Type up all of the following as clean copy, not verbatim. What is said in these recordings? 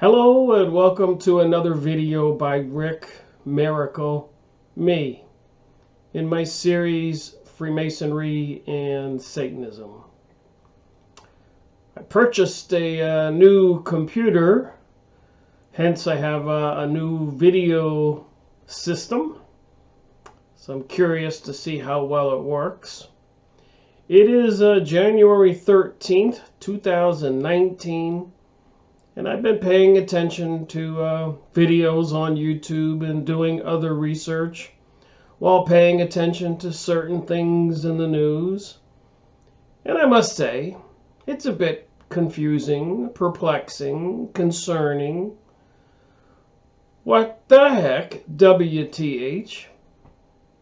Hello and welcome to another video by Rick Miracle, me, in my series Freemasonry and Satanism. I purchased a new computer, hence I have a new video system, so I'm curious to see how well it works. It is January 13th, 2019. And I've been paying attention to videos on YouTube and doing other research while paying attention to certain things in the news. And I must say, it's a bit confusing, perplexing, concerning. What the heck, WTH,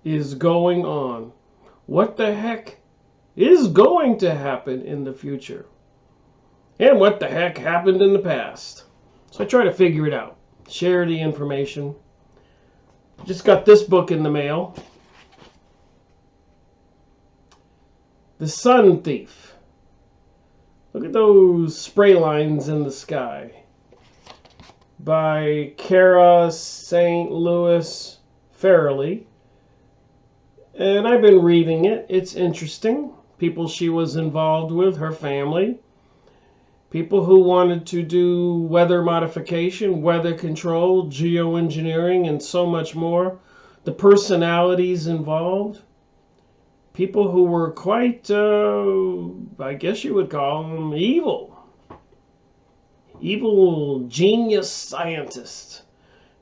is going on? What the heck is going to happen in the future? And what the heck happened in the past? So I try to figure it out. Share the information. Just got this book in the mail. The Sun Thief. Look at those spray lines in the sky. By Kara St. Louis Farrelly. And I've been reading it. It's interesting. People she was involved with, her family. People who wanted to do weather modification, weather control, geoengineering, and so much more. The personalities involved. People who were quite, I guess you would call them evil. Evil genius scientists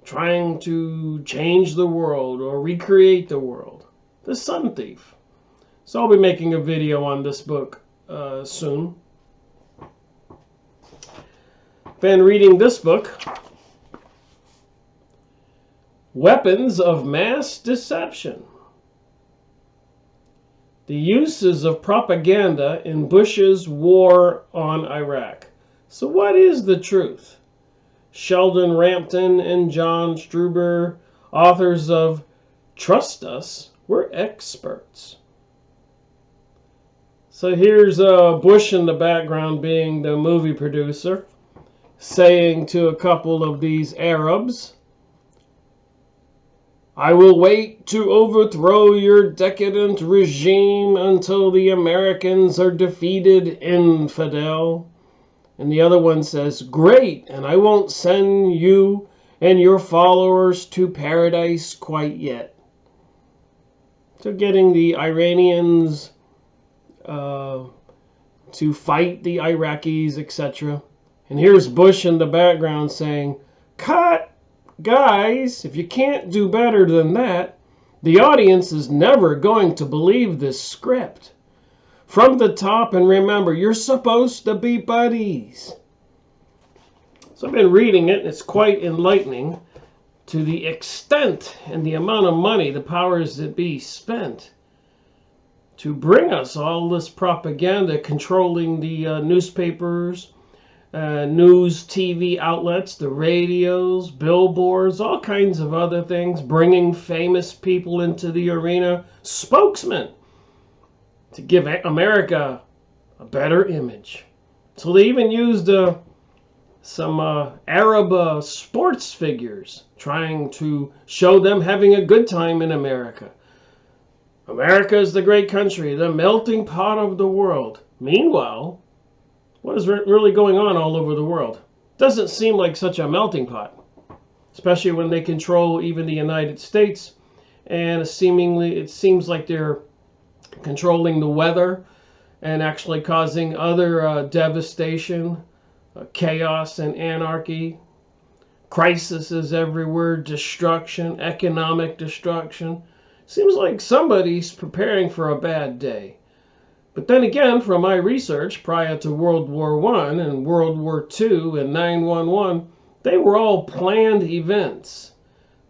trying to change the world or recreate the world. The Sun Thief. So I'll be making a video on this book soon. Been reading this book, Weapons of Mass Deception. The Uses of Propaganda in Bush's War on Iraq. So what is the truth? Sheldon Rampton and John Stauber, authors of Trust Us, We're Experts. So here's Bush in the background being the movie producer, saying to a couple of these Arabs, I will wait to overthrow your decadent regime until the Americans are defeated, infidel. And the other one says, great, and I won't send you and your followers to paradise quite yet. So getting the Iranians to fight the Iraqis, etc. And here's Bush in the background saying, cut, guys, if you can't do better than that, the audience is never going to believe this script. From the top, and remember, you're supposed to be buddies. So I've been reading it, and it's quite enlightening to the extent and the amount of money the powers that be spent to bring us all this propaganda controlling the newspapers, news, TV outlets, the radios, billboards, all kinds of other things, bringing famous people into the arena, spokesmen, to give America a better image. So they even used some Arab sports figures, trying to show them having a good time in America. America is the great country, the melting pot of the world. Meanwhile, what is really going on all over the world? Doesn't seem like such a melting pot, especially when they control even the United States, and seemingly it seems like they're controlling the weather and actually causing other devastation, chaos and anarchy, crises everywhere, destruction, economic destruction. Seems like somebody's preparing for a bad day. But then again, from my research prior to World War I and World War II and 9/11, they were all planned events.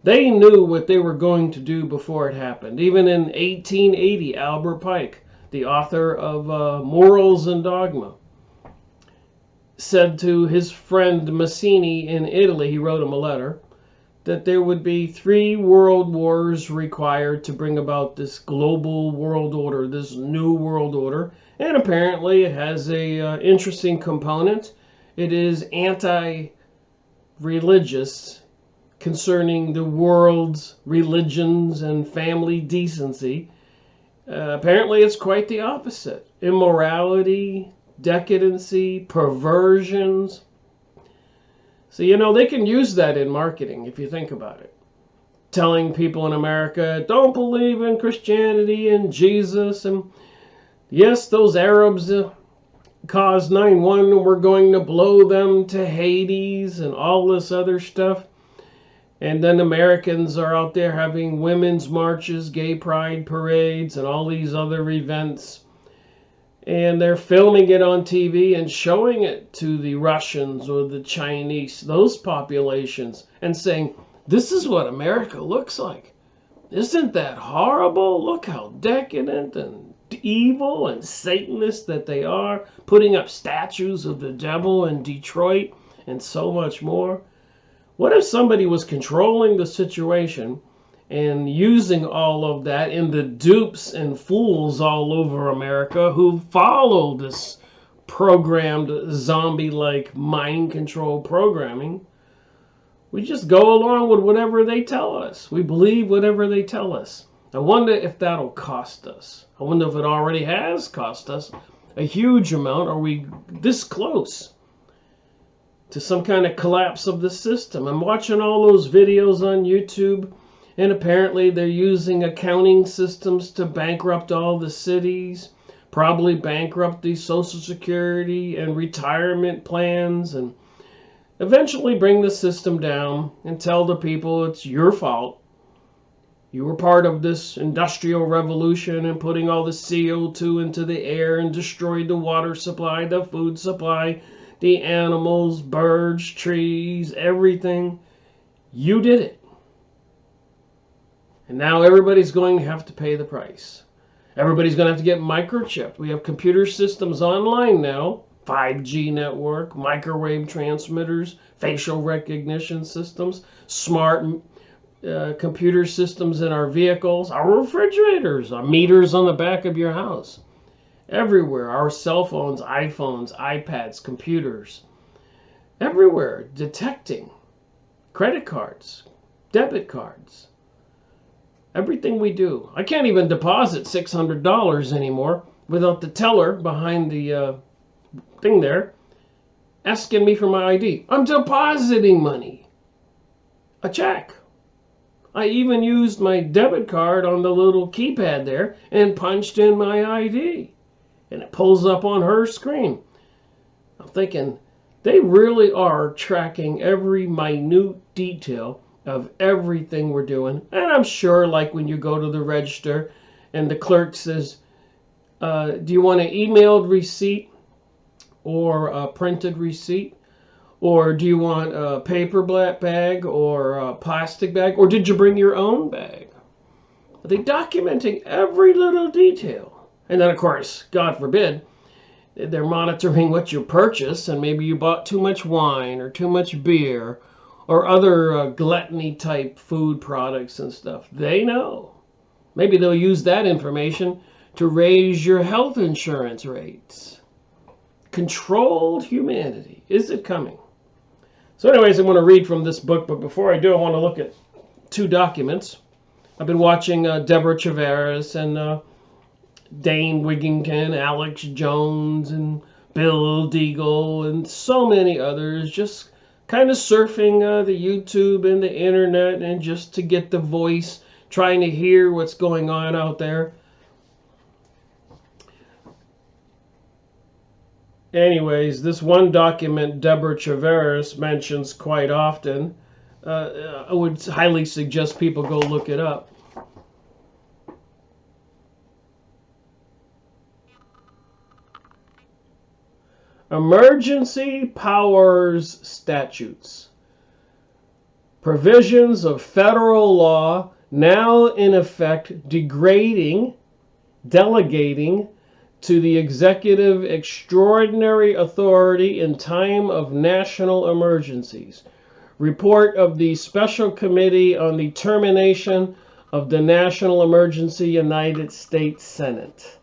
They knew what they were going to do before it happened. Even in 1880, Albert Pike, the author of Morals and Dogma, said to his friend Mazzini in Italy, he wrote him a letter, that there would be 3 world wars required to bring about this global world order, this new world order. And apparently it has a interesting component. It is religious concerning the world's religions and family decency. Apparently it's quite the opposite. Immorality, decadency, perversions. So, you know, they can use that in marketing if you think about it. Telling people in America, don't believe in Christianity and Jesus. And yes, those Arabs caused 9/11 and we're going to blow them to Hades and all this other stuff. And then Americans are out there having women's marches, gay pride parades, and all these other events. And they're filming it on TV and showing it to the Russians or the Chinese, those populations, and saying, this is what America looks like. Isn't that horrible? Look how decadent and evil and Satanist that they are, putting up statues of the devil in Detroit and so much more. What if somebody was controlling the situation and using all of that in the dupes and fools all over America who follow this programmed zombie-like mind control programming? We just go along with whatever they tell us. We believe whatever they tell us. I wonder if that'll cost us. I wonder if it already has cost us a huge amount. Are we this close to some kind of collapse of the system? I'm watching all those videos on YouTube, and apparently they're using accounting systems to bankrupt all the cities, probably bankrupt the Social Security and retirement plans, and eventually bring the system down and tell the people it's your fault. You were part of this industrial revolution and putting all the CO2 into the air and destroyed the water supply, the food supply, the animals, birds, trees, everything. You did it. And now everybody's going to have to pay the price. Everybody's going to have to get microchipped. We have computer systems online now, 5G network, microwave transmitters, facial recognition systems, smart computer systems in our vehicles, our refrigerators, our meters on the back of your house. Everywhere, our cell phones, iPhones, iPads, computers, everywhere, detecting credit cards, debit cards, everything we do. I can't even deposit $600 anymore without the teller behind the thing there asking me for my ID. I'm depositing money, a check. I even used my debit card on the little keypad there and punched in my ID. And it pulls up on her screen. I'm thinking, they really are tracking every minute detail of everything we're doing. And I'm sure, like when you go to the register and the clerk says, do you want an emailed receipt or a printed receipt? Or do you want a paper bag or a plastic bag? Or did you bring your own bag? Are they documenting every little detail? And then, of course, God forbid, they're monitoring what you purchase, and maybe you bought too much wine or too much beer or other gluttony-type food products and stuff. They know. Maybe they'll use that information to raise your health insurance rates. Controlled humanity. Is it coming? So anyways, I want to read from this book, but before I do, I want to look at two documents. I've been watching Deborah Chaveras and Dane Wigington, Alex Jones, and Bill Deagle, and so many others, just kind of surfing the YouTube and the internet and just to get the voice, trying to hear what's going on out there. Anyways, this one document Deborah Chaveras mentions quite often. I would highly suggest people go look it up. Emergency Powers Statutes. Provisions of federal law now in effect delegating to the executive extraordinary authority in time of national emergencies. Report of the Special Committee on the Termination of the National Emergency, United States Senate.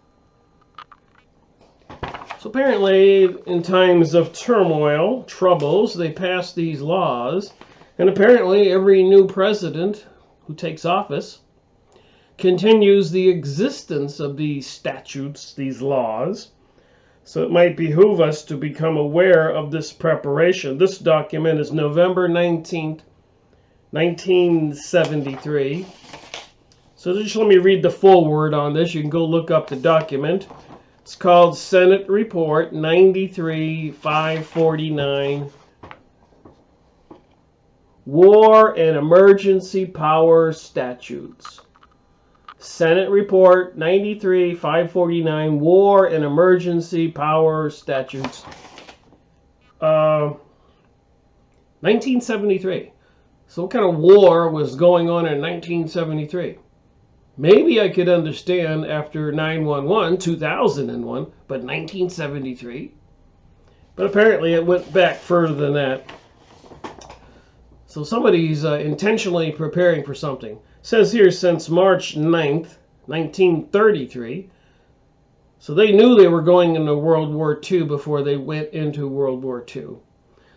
So apparently, in times of turmoil, troubles, they pass these laws. And apparently, every new president who takes office continues the existence of these statutes, these laws. So it might behoove us to become aware of this preparation. This document is November 19th, 1973. So just let me read the foreword on this. You can go look up the document. It's called Senate Report 93-549, War and Emergency Power Statutes. Senate Report 93-549, War and Emergency Power Statutes. 1973. So what kind of war was going on in 1973? Maybe I could understand after 9/11, 2001, but 1973? But apparently it went back further than that. So somebody's intentionally preparing for something. It says here since March 9th, 1933. So they knew they were going into World War II before they went into World War II.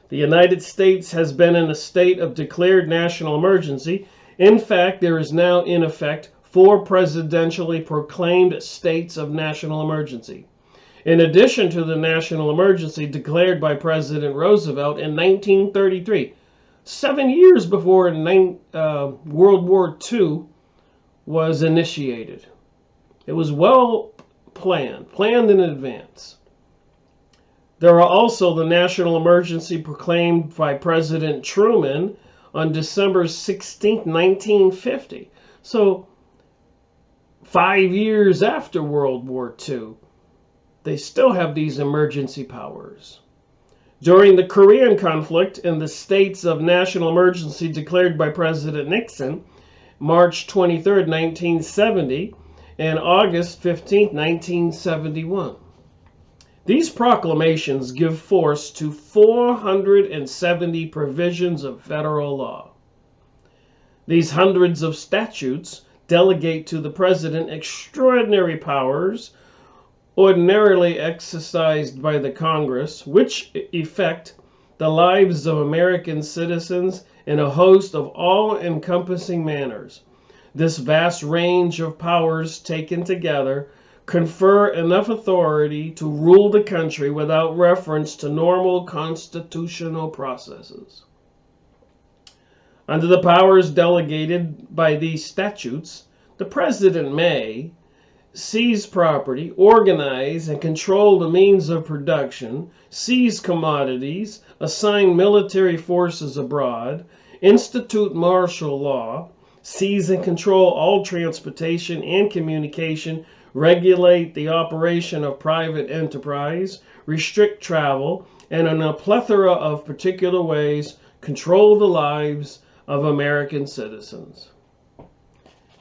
The United States has been in a state of declared national emergency. In fact, there is now in effect 4 presidentially proclaimed states of national emergency. In addition to the national emergency declared by President Roosevelt in 1933, 7 years before World War II was initiated. It was well planned in advance. There are also the national emergency proclaimed by President Truman on December 16, 1950. So 5 years after World War II, they still have these emergency powers. During the Korean conflict and the states of national emergency declared by President Nixon, March 23, 1970, and August 15, 1971. These proclamations give force to 470 provisions of federal law. These hundreds of statutes delegate to the president extraordinary powers ordinarily exercised by the Congress, which affect the lives of American citizens in a host of all-encompassing manners. This vast range of powers taken together confer enough authority to rule the country without reference to normal constitutional processes. Under the powers delegated by these statutes, the President may seize property, organize and control the means of production, seize commodities, assign military forces abroad, institute martial law, seize and control all transportation and communication, regulate the operation of private enterprise, restrict travel, and in a plethora of particular ways, control the lives of American citizens.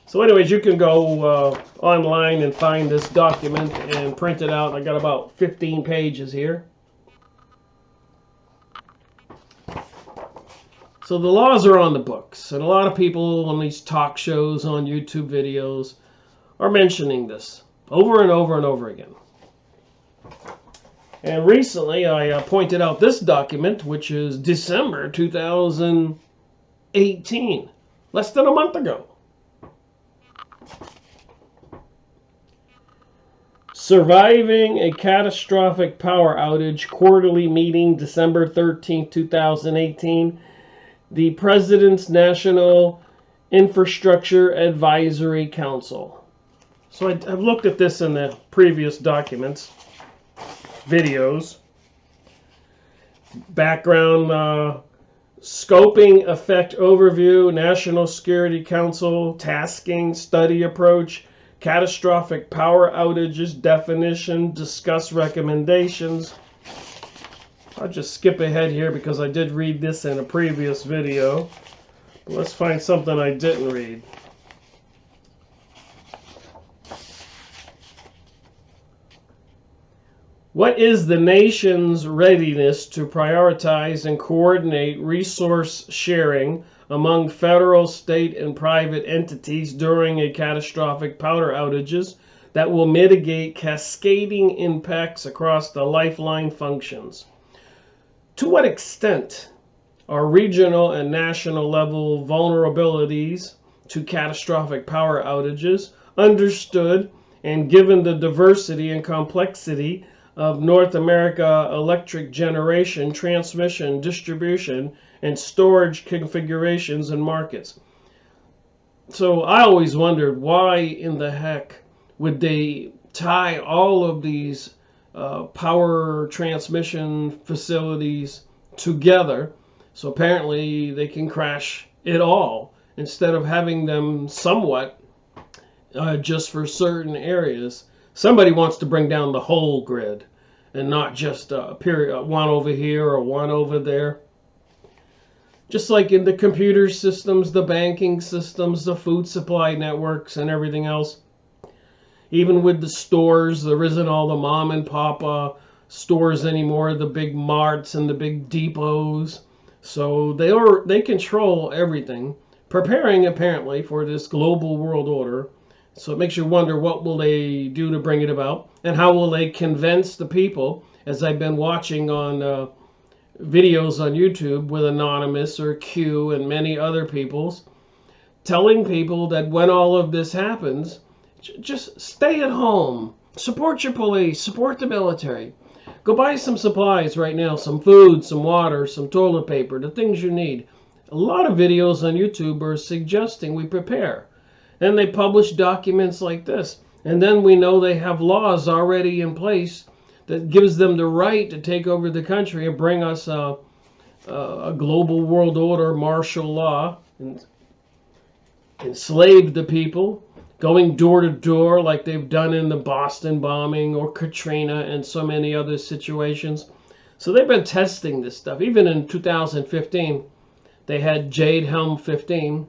So anyways, you can go online and find this document and print it out. I got about 15 pages here. So the laws are on the books, and a lot of people on these talk shows, on YouTube videos, are mentioning this over and over and over again. And recently I pointed out this document, which is December 2018, less than a month ago. Surviving a Catastrophic Power Outage Quarterly Meeting, December 13, 2018. The President's National Infrastructure Advisory Council. So I've looked at this in the previous documents, videos. Background, scoping, effect overview, National Security Council, tasking, study approach, catastrophic power outages, definition, discuss recommendations. I'll just skip ahead here because I did read this in a previous video. But let's find something I didn't read. What is the nation's readiness to prioritize and coordinate resource sharing among federal, state, and private entities during a catastrophic power outages that will mitigate cascading impacts across the lifeline functions. To what extent are regional and national level vulnerabilities to catastrophic power outages understood, and given the diversity and complexity of North America electric generation, transmission, distribution, and storage configurations and markets? So I always wondered, why in the heck would they tie all of these power transmission facilities together? So apparently they can crash it all instead of having them somewhat just for certain areas. Somebody wants to bring down the whole grid and not just a period, one over here or one over there. Just like in the computer systems, the banking systems, the food supply networks, and everything else. Even with the stores, there isn't all the mom and pop stores anymore, the big marts and the big depots. So they control everything, preparing apparently for this global world order. So it makes you wonder, what will they do to bring it about, and how will they convince the people, as I've been watching on videos on YouTube with Anonymous or Q and many other peoples, telling people that when all of this happens, just stay at home, support your police, support the military. Go buy some supplies right now, some food, some water, some toilet paper, the things you need. A lot of videos on YouTube are suggesting we prepare. And they publish documents like this. And then we know they have laws already in place that gives them the right to take over the country and bring us a global world order, martial law, and enslave the people, going door to door like they've done in the Boston bombing or Katrina and so many other situations. So they've been testing this stuff. Even in 2015, they had Jade Helm 15.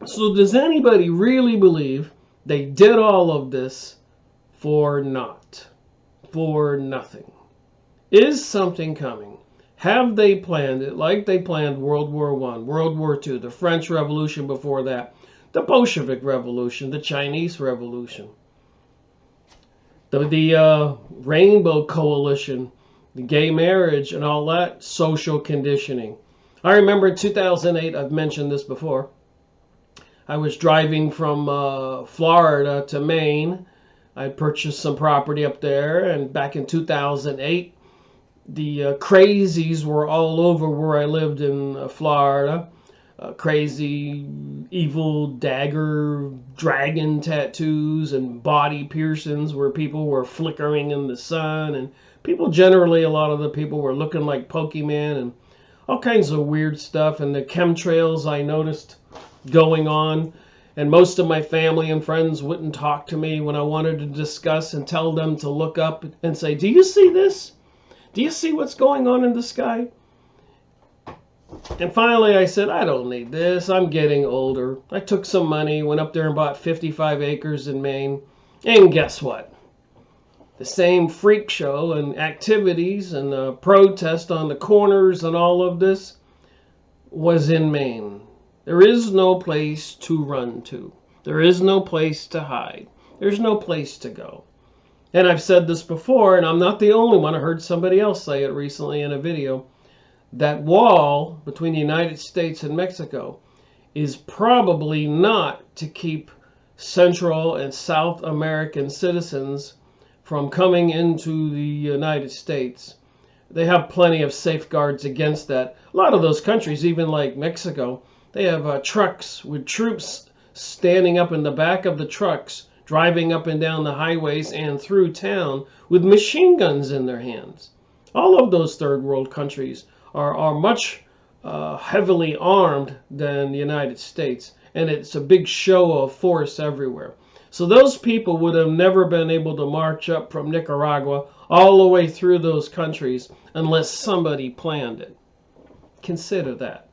So does anybody really believe they did all of this for naught, for nothing? Is something coming? Have they planned it like they planned World War I, World War II, the French Revolution before that, the Bolshevik Revolution, the Chinese Revolution, the Rainbow Coalition, the gay marriage, and all that social conditioning? I remember in 2008, I've mentioned this before, I was driving from Florida to Maine. I purchased some property up there, and back in 2008, the crazies were all over where I lived in Florida. Crazy, evil dagger, dragon tattoos and body piercings where people were flickering in the sun. And people generally, a lot of the people were looking like Pokemon and all kinds of weird stuff. And the chemtrails I noticed going on. And most of my family and friends wouldn't talk to me when I wanted to discuss and tell them to look up and say, do you see this? Do you see what's going on in the sky? And finally I said, I don't need this. I'm getting older. I took some money, went up there and bought 55 acres in Maine. And guess what? The same freak show and activities and protest on the corners and all of this was in Maine. There is no place to run to. There is no place to hide. There's no place to go. And I've said this before, and I'm not the only one. I heard somebody else say it recently in a video. That wall between the United States and Mexico is probably not to keep Central and South American citizens from coming into the United States. They have plenty of safeguards against that. A lot of those countries, even like Mexico, they have trucks with troops standing up in the back of the trucks, driving up and down the highways and through town with machine guns in their hands. All of those third world countries are much heavily armed than the United States, and it's a big show of force everywhere. So those people would have never been able to march up from Nicaragua all the way through those countries unless somebody planned it. Consider that.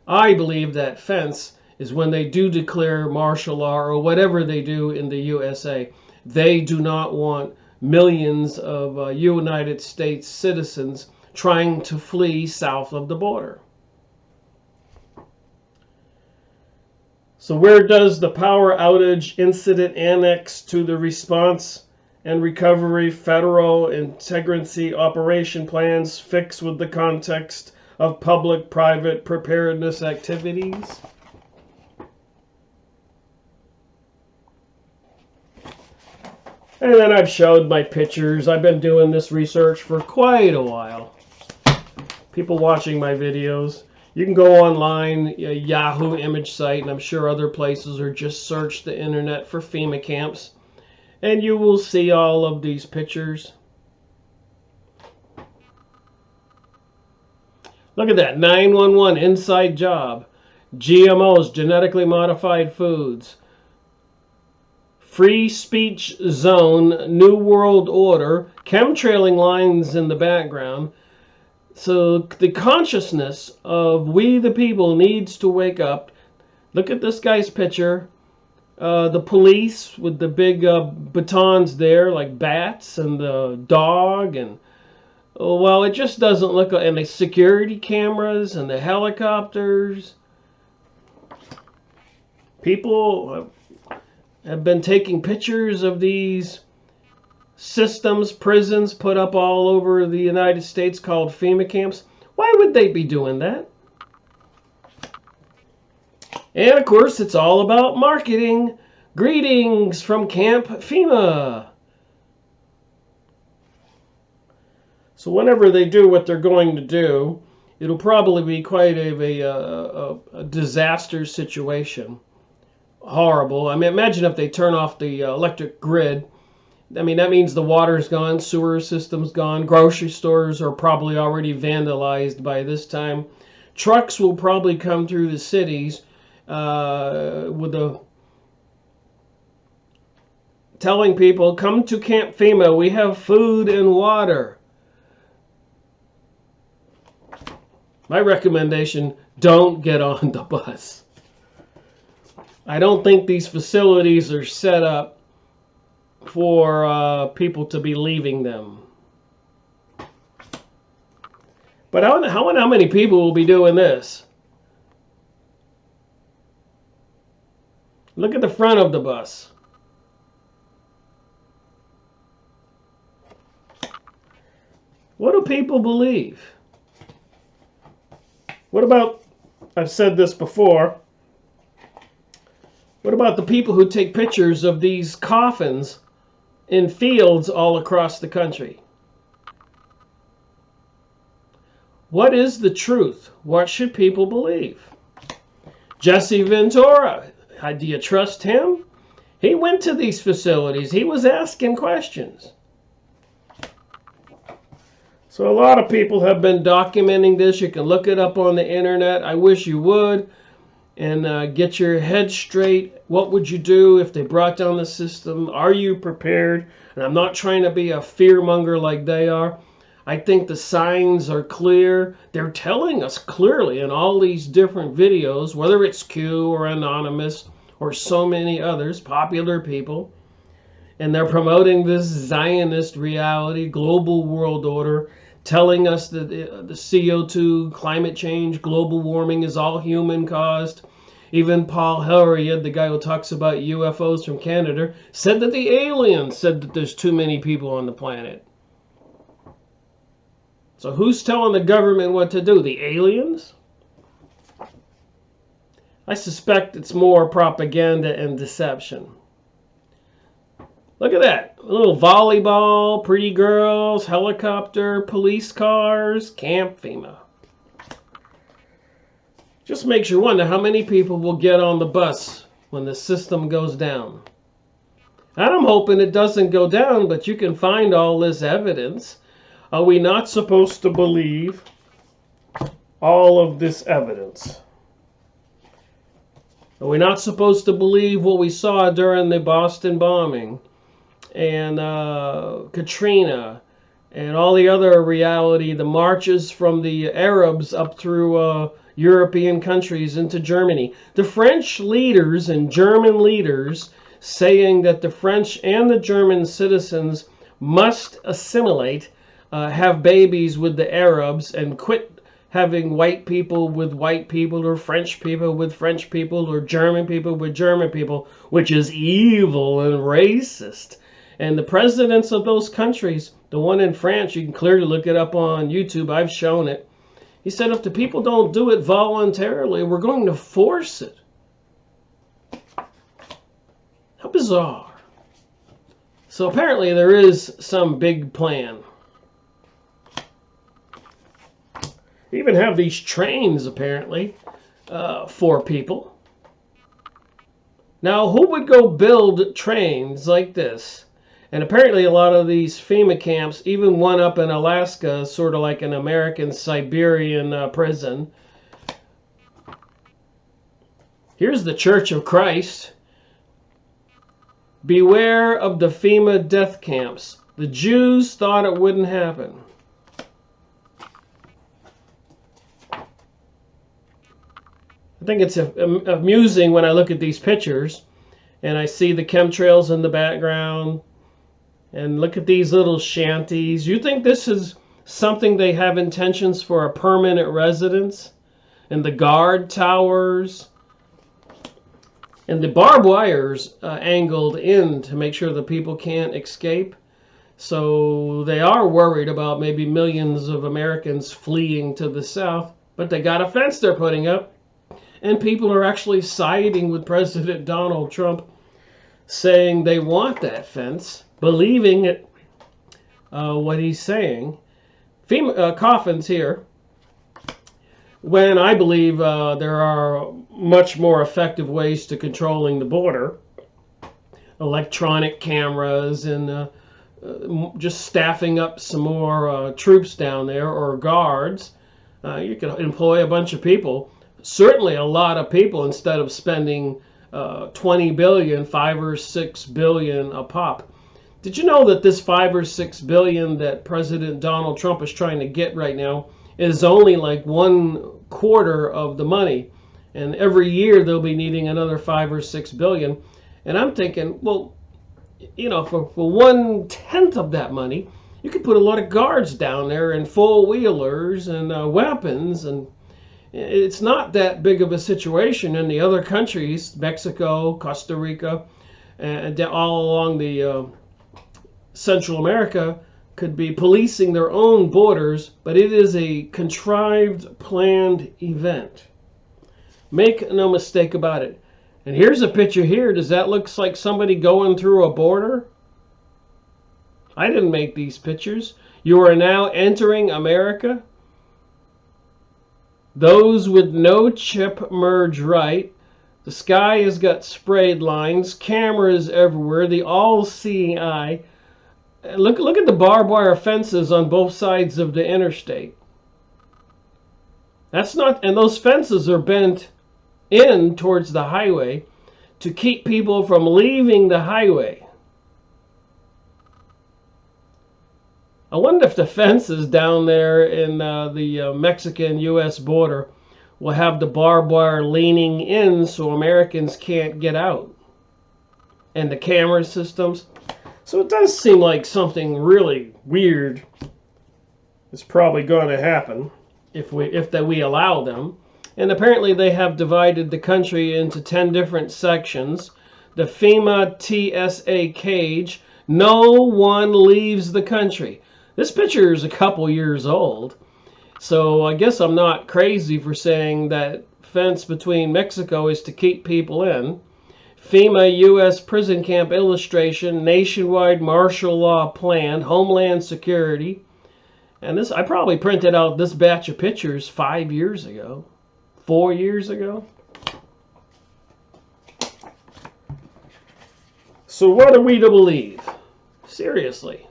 I believe that fence is when they do declare martial law or whatever they do in the USA. They do not want millions of United States citizens trying to flee south of the border. So where does the power outage incident annex to the response and recovery federal integrity operation plans fix with the context of public-private preparedness activities? And then I've showed my pictures. I've been doing this research for quite a while. People watching my videos. You can go online, Yahoo image site, and I'm sure other places, or just search the internet for FEMA camps, and you will see all of these pictures. Look at that, 911 inside job, GMOs, genetically modified foods, free speech zone, New World Order, chemtrailing lines in the background. So the consciousness of we the people needs to wake up. Look at this guy's picture. The police with the big batons there, like bats, and the dog, and well, it just doesn't look. And the security cameras and the helicopters. People have been taking pictures of these systems, prisons put up all over the United States called FEMA camps. Why would they be doing that? And of course, it's all about marketing. Greetings from Camp FEMA. So whenever they do what they're going to do, it'll probably be quite a disaster situation. Horrible. I mean, imagine if they turn off the electric grid. I mean, that means the water's gone, sewer system's gone, grocery stores are probably already vandalized by this time. Trucks will probably come through the cities with telling people, come to Camp FEMA, we have food and water. My recommendation, don't get on the bus. I don't think these facilities are set up for people to be leaving them. But how many people will be doing this? Look at the front of the bus. What do people believe? What about, I've said this before, what about the people who take pictures of these coffins in fields all across the country? What is the truth? What should people believe? Jesse Ventura, do you trust him? He went to these facilities. He was asking questions. So a lot of people have been documenting this. You can look it up on the internet. I wish you would. And get your head straight. What would you do if they brought down the system? Are you prepared? And I'm not trying to be a fearmonger like they are. I think the signs are clear. They're telling us clearly in all these different videos, whether it's Q or Anonymous or so many others, popular people. And they're promoting this Zionist reality, global world order, telling us that the CO2, climate change, global warming is all human caused. Even Paul Hellried, the guy who talks about UFOs from Canada, said that the aliens said that there's too many people on the planet. So who's telling the government what to do? The aliens? I suspect it's more propaganda and deception. Look at that. A little volleyball, pretty girls, helicopter, police cars, Camp FEMA. Just makes you wonder how many people will get on the bus when the system goes down. And I'm hoping it doesn't go down, but you can find all this evidence. Are we not supposed to believe all of this evidence? Are we not supposed to believe what we saw during the Boston bombing? And Katrina, and all the other reality, the marches from the Arabs up through European countries into Germany. The French leaders and German leaders saying that the French and the German citizens must assimilate, have babies with the Arabs, and quit having white people with white people, or French people with French people, or German people with German people, which is evil and racist. And the presidents of those countries, the one in France, you can clearly look it up on YouTube, I've shown it. He said if the people don't do it voluntarily, we're going to force it. How bizarre. So apparently there is some big plan. They even have these trains, apparently, for people. Now, who would go build trains like this? And apparently a lot of these FEMA camps, even one up in Alaska, sort of like an American Siberian prison. Here's the Church of Christ. Beware of the FEMA death camps. The Jews thought it wouldn't happen. I think it's amusing when I look at these pictures and I see the chemtrails in the background and look at these little shanties. You think this is something they have intentions for a permanent residence? And the guard towers and the barbed wires angled in to make sure the people can't escape. So they are worried about maybe millions of Americans fleeing to the south, but they got a fence they're putting up. And people are actually siding with President Donald Trump, saying they want that fence, believing it, what he's saying. Coffins here, when I believe there are much more effective ways to controlling the border. Electronic cameras and just staffing up some more troops down there, or guards. You can employ a bunch of people. Certainly a lot of people, instead of spending 20 billion, 5 or 6 billion a pop. Did you know that this 5 or 6 billion that President Donald Trump is trying to get right now is only like 1/4 of the money? And every year they'll be needing another 5 or 6 billion. And I'm thinking, well, you know, for 1/10 of that money, you could put a lot of guards down there and four-wheelers and weapons, and it's not that big of a situation in the other countries, Mexico, Costa Rica, and all along the Central America could be policing their own borders, but it is a contrived, planned event. Make no mistake about it. And here's a picture here. Does that look like somebody going through a border? I didn't make these pictures. You are now entering America. Those with no chip merge right. The sky has got sprayed lines, cameras everywhere, the all-seeing eye. Look at the barbed wire fences on both sides of the interstate. That's not, and those fences are bent in towards the highway to keep people from leaving the highway. I wonder if the fences down there in the Mexican-U.S. border will have the barbed wire leaning in so Americans can't get out. And the camera systems. So it does seem like something really weird is probably going to happen if we allow them. And apparently they have divided the country into 10 different sections. The FEMA TSA cage. No one leaves the country. This picture is a couple years old, so I guess I'm not crazy for saying that fence between Mexico is to keep people in. FEMA U.S. prison camp illustration, nationwide martial law plan, Homeland Security. And this, I probably printed out this batch of pictures 5 years ago, 4 years ago. So what are we to believe? Seriously.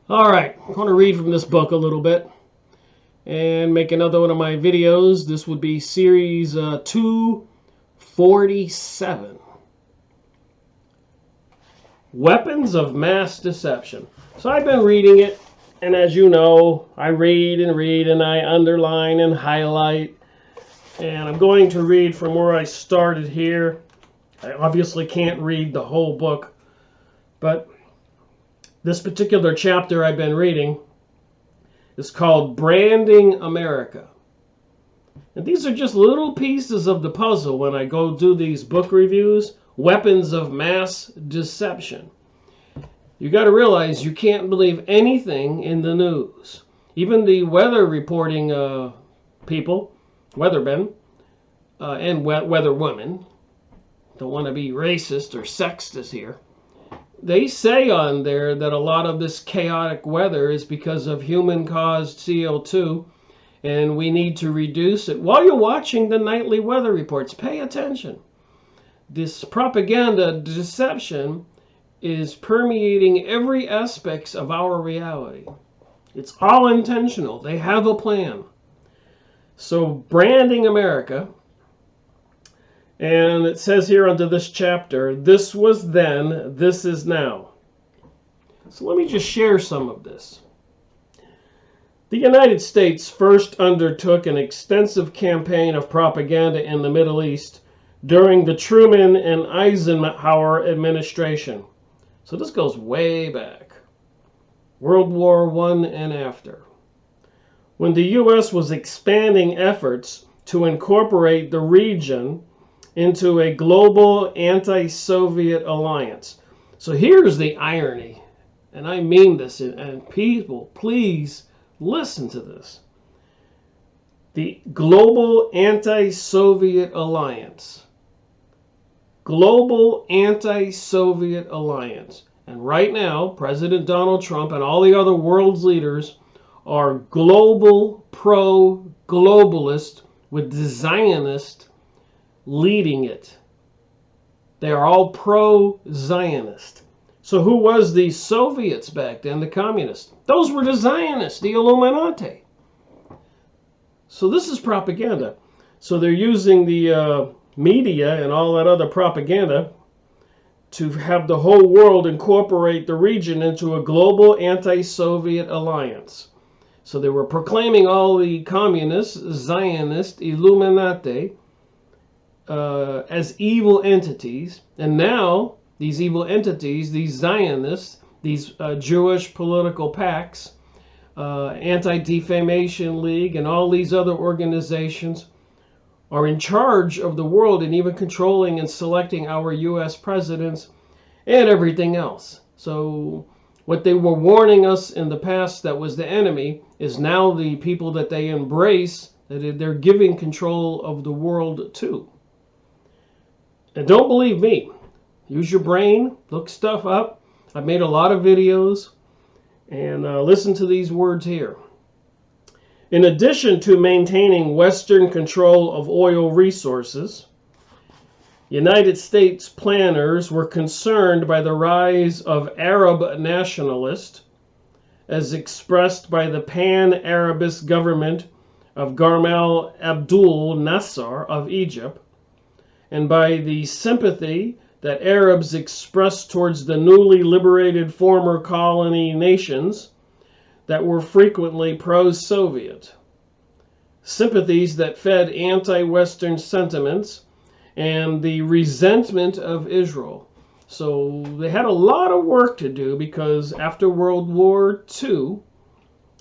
All right, I'm going to read from this book a little bit and make another one of my videos. This would be series 247. Weapons of Mass Deception. So I've been reading it, and as you know, I read and I underline and highlight. And I'm going to read from where I started here. I obviously can't read the whole book, but this particular chapter I've been reading is called Branding America. And these are just little pieces of the puzzle when I go do these book reviews, weapons of mass deception. You got to realize you can't believe anything in the news. Even the weather reporting people, weathermen, and weather women, don't want to be racist or sexist here. They say on there that a lot of this chaotic weather is because of human-caused CO2, and we need to reduce it. While you're watching the nightly weather reports, pay attention. This propaganda deception is permeating every aspect of our reality. It's all intentional. They have a plan. So, branding America, and it says here under this chapter, this was then, this is now. So let me just share some of this. The United States first undertook an extensive campaign of propaganda in the Middle East during the Truman and Eisenhower administration. So this goes way back. World War I and after. When the U.S. was expanding efforts to incorporate the region into a global anti-Soviet alliance. So here's the irony, and I mean this, and people, please listen to this. The global anti-Soviet alliance. Global anti-Soviet alliance. And right now, President Donald Trump and all the other world's leaders are global pro-globalist with the Zionist leading it. They are all pro-Zionist. So who was the Soviets back then, the communists? Those were the Zionists, the Illuminati. So this is propaganda. So they're using the media and all that other propaganda to have the whole world incorporate the region into a global anti-Soviet alliance. So they were proclaiming all the communists, Zionist, Illuminati, as evil entities. And now these evil entities, these Zionists, these Jewish political PACs, Anti-Defamation League, and all these other organizations are in charge of the world and even controlling and selecting our U.S. presidents and everything else. So what they were warning us in the past that was the enemy is now the people that they embrace, that they're giving control of the world to. And don't believe me. Use your brain, look stuff up. I've made a lot of videos, and listen to these words here. In addition to maintaining Western control of oil resources, United States planners were concerned by the rise of Arab nationalists, as expressed by the Pan-Arabist government of Gamal Abdul Nasser of Egypt, and by the sympathy that Arabs expressed towards the newly liberated former colony nations that were frequently pro-Soviet. Sympathies that fed anti-Western sentiments and the resentment of Israel. So they had a lot of work to do, because after World War II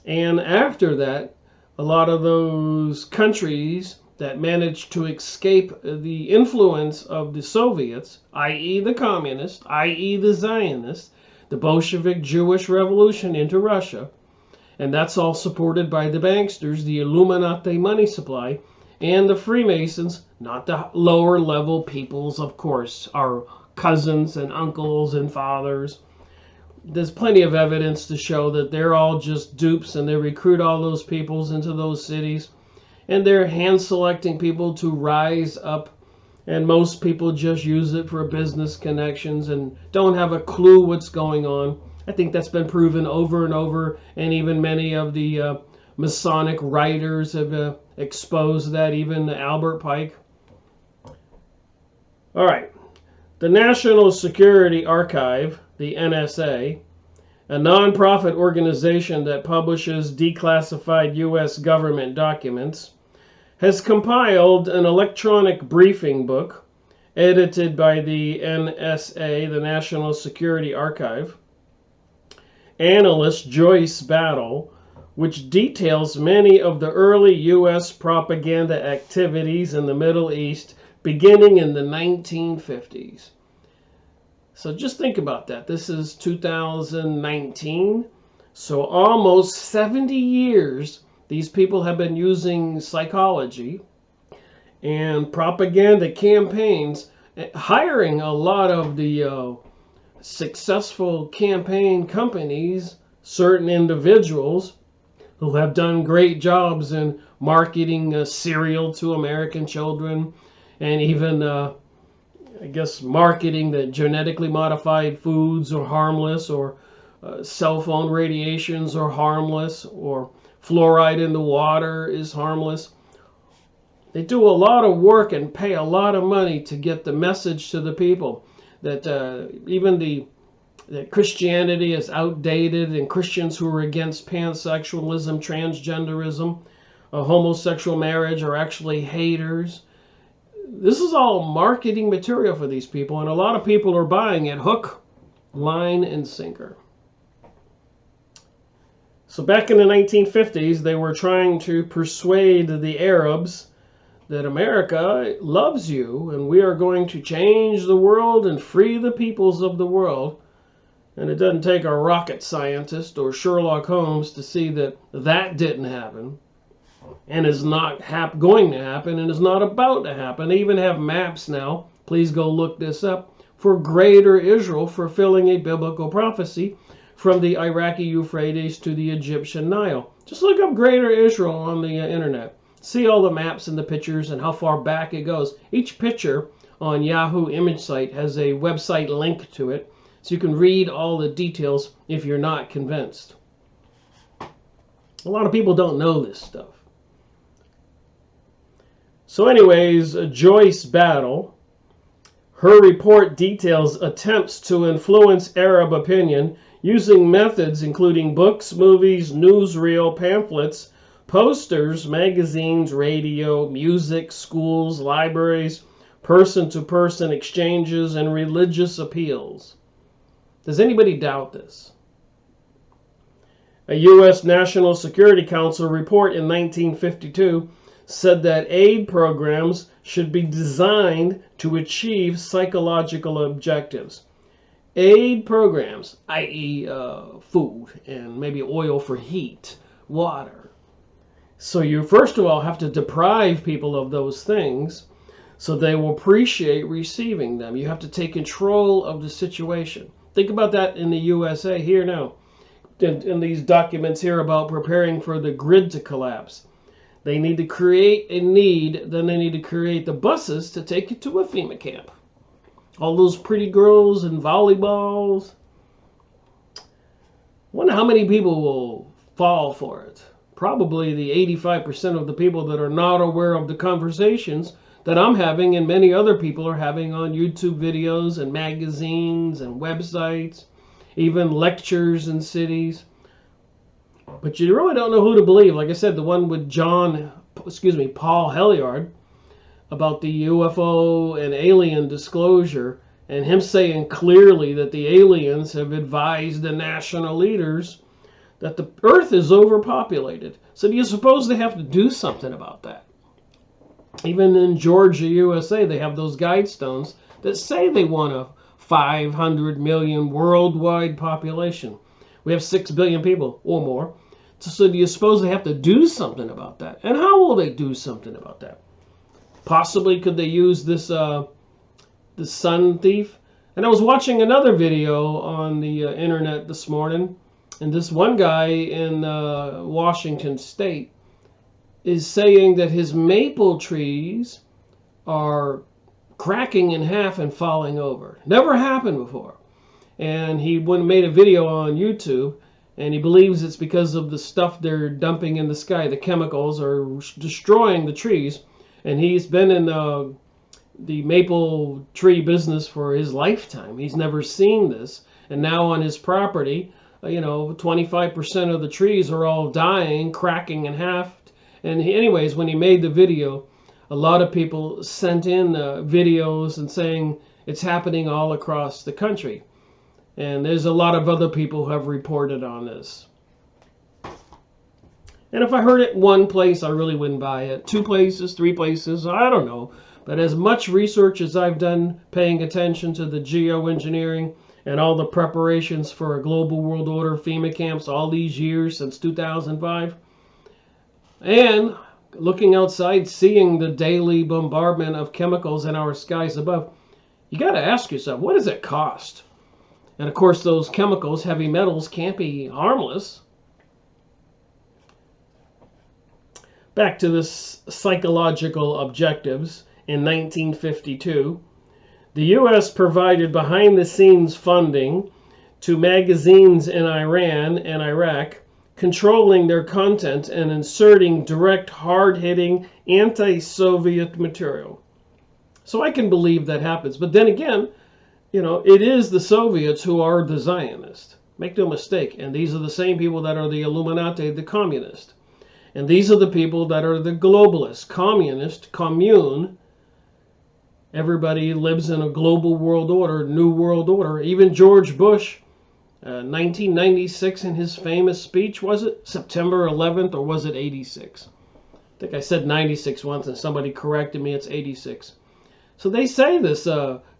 and after that, a lot of those countries that managed to escape the influence of the Soviets, i.e. the communists, i.e. the Zionists, the Bolshevik Jewish Revolution into Russia, and that's all supported by the banksters, the Illuminati money supply, and the Freemasons, not the lower level peoples, of course, our cousins and uncles and fathers. There's plenty of evidence to show that they're all just dupes, and they recruit all those peoples into those cities, and they're hand-selecting people to rise up, and most people just use it for business connections and don't have a clue what's going on. I think that's been proven over and over, and even many of the Masonic writers have exposed that, even Albert Pike. All right. The National Security Archive, the NSA, a non-profit organization that publishes declassified U.S. government documents, has compiled an electronic briefing book edited by the NSA, the National Security Archive. Analyst Joyce Battle, which details many of the early U.S. propaganda activities in the Middle East beginning in the 1950s. So just think about that. This is 2019. So almost 70 years these people have been using psychology and propaganda campaigns, hiring a lot of the successful campaign companies, certain individuals who have done great jobs in marketing cereal to American children, and even, I guess, marketing that genetically modified foods are harmless, or cell phone radiations are harmless, or fluoride in the water is harmless. They do a lot of work and pay a lot of money to get the message to the people that even that Christianity is outdated, and Christians who are against pansexualism, transgenderism, homosexual marriage are actually haters. This is all marketing material for these people, and a lot of people are buying it hook, line, and sinker. So back in the 1950s, they were trying to persuade the Arabs that America loves you, and we are going to change the world and free the peoples of the world. And it doesn't take a rocket scientist or Sherlock Holmes to see that that didn't happen, and is not going to happen, and is not about to happen. They even have maps now, please go look this up, for Greater Israel, fulfilling a biblical prophecy from the Iraqi Euphrates to the Egyptian Nile. Just look up Greater Israel on the internet. See all the maps and the pictures and how far back it goes. Each picture on Yahoo image site has a website link to it, so you can read all the details if you're not convinced. A lot of people don't know this stuff. So anyways, Joyce Battle, her report details attempts to influence Arab opinion using methods including books, movies, newsreel, pamphlets, posters, magazines, radio, music, schools, libraries, person-to-person exchanges, and religious appeals. Does anybody doubt this? A U.S. National Security Council report in 1952 said that aid programs should be designed to achieve psychological objectives. Aid programs, i.e. food and maybe oil for heat, water. So you first of all have to deprive people of those things so they will appreciate receiving them. You have to take control of the situation. Think about that in the USA here now. In these documents here about preparing for the grid to collapse. They need to create a need, then they need to create the buses to take you to a FEMA camp. All those pretty girls and volleyballs. Wonder how many people will fall for it. Probably the 85% of the people that are not aware of the conversations that I'm having and many other people are having on YouTube videos and magazines and websites, even lectures in cities. But you really don't know who to believe. Like I said, the one with Paul Hellard about the UFO and alien disclosure, and him saying clearly that the aliens have advised the national leaders that the earth is overpopulated. So do you suppose they have to do something about that? Even in Georgia, USA, they have those guidestones that say they want a 500 million worldwide population. We have 6 billion people or more. So do you suppose they have to do something about that? And how will they do something about that? Possibly could they use this the sun thief? And I was watching another video on the internet this morning, and this one guy in Washington State is saying that his maple trees are cracking in half and falling over. Never happened before. And he made a video on YouTube, and he believes it's because of the stuff they're dumping in the sky. The chemicals are destroying the trees. And he's been in the maple tree business for his lifetime. He's never seen this. And now on his property, 25% of the trees are all dying, cracking in half. And anyways, when he made the video, a lot of people sent in videos and saying it's happening all across the country. And there's a lot of other people who have reported on this. And if I heard it one place, I really wouldn't buy it. 2 places, 3 places, I don't know. But as much research as I've done paying attention to the geoengineering and all the preparations for a global world order, FEMA camps, all these years since 2005, and looking outside, seeing the daily bombardment of chemicals in our skies above, you got to ask yourself, what does it cost? And of course, those chemicals, heavy metals, can't be harmless. Back to this psychological objectives. In 1952, the U.S. provided behind-the-scenes funding to magazines in Iran and Iraq, controlling their content and inserting direct, hard-hitting, anti-Soviet material. So I can believe that happens. But then again, you know, it is the Soviets who are the Zionists. Make no mistake. And these are the same people that are the Illuminati, the communist. And these are the people that are the globalists, communist, commune. Everybody lives in a global world order, new world order. Even George Bush, 1996 in his famous speech, was it September 11th or was it 86? I think I said 96 once and somebody corrected me, it's 86. So they say this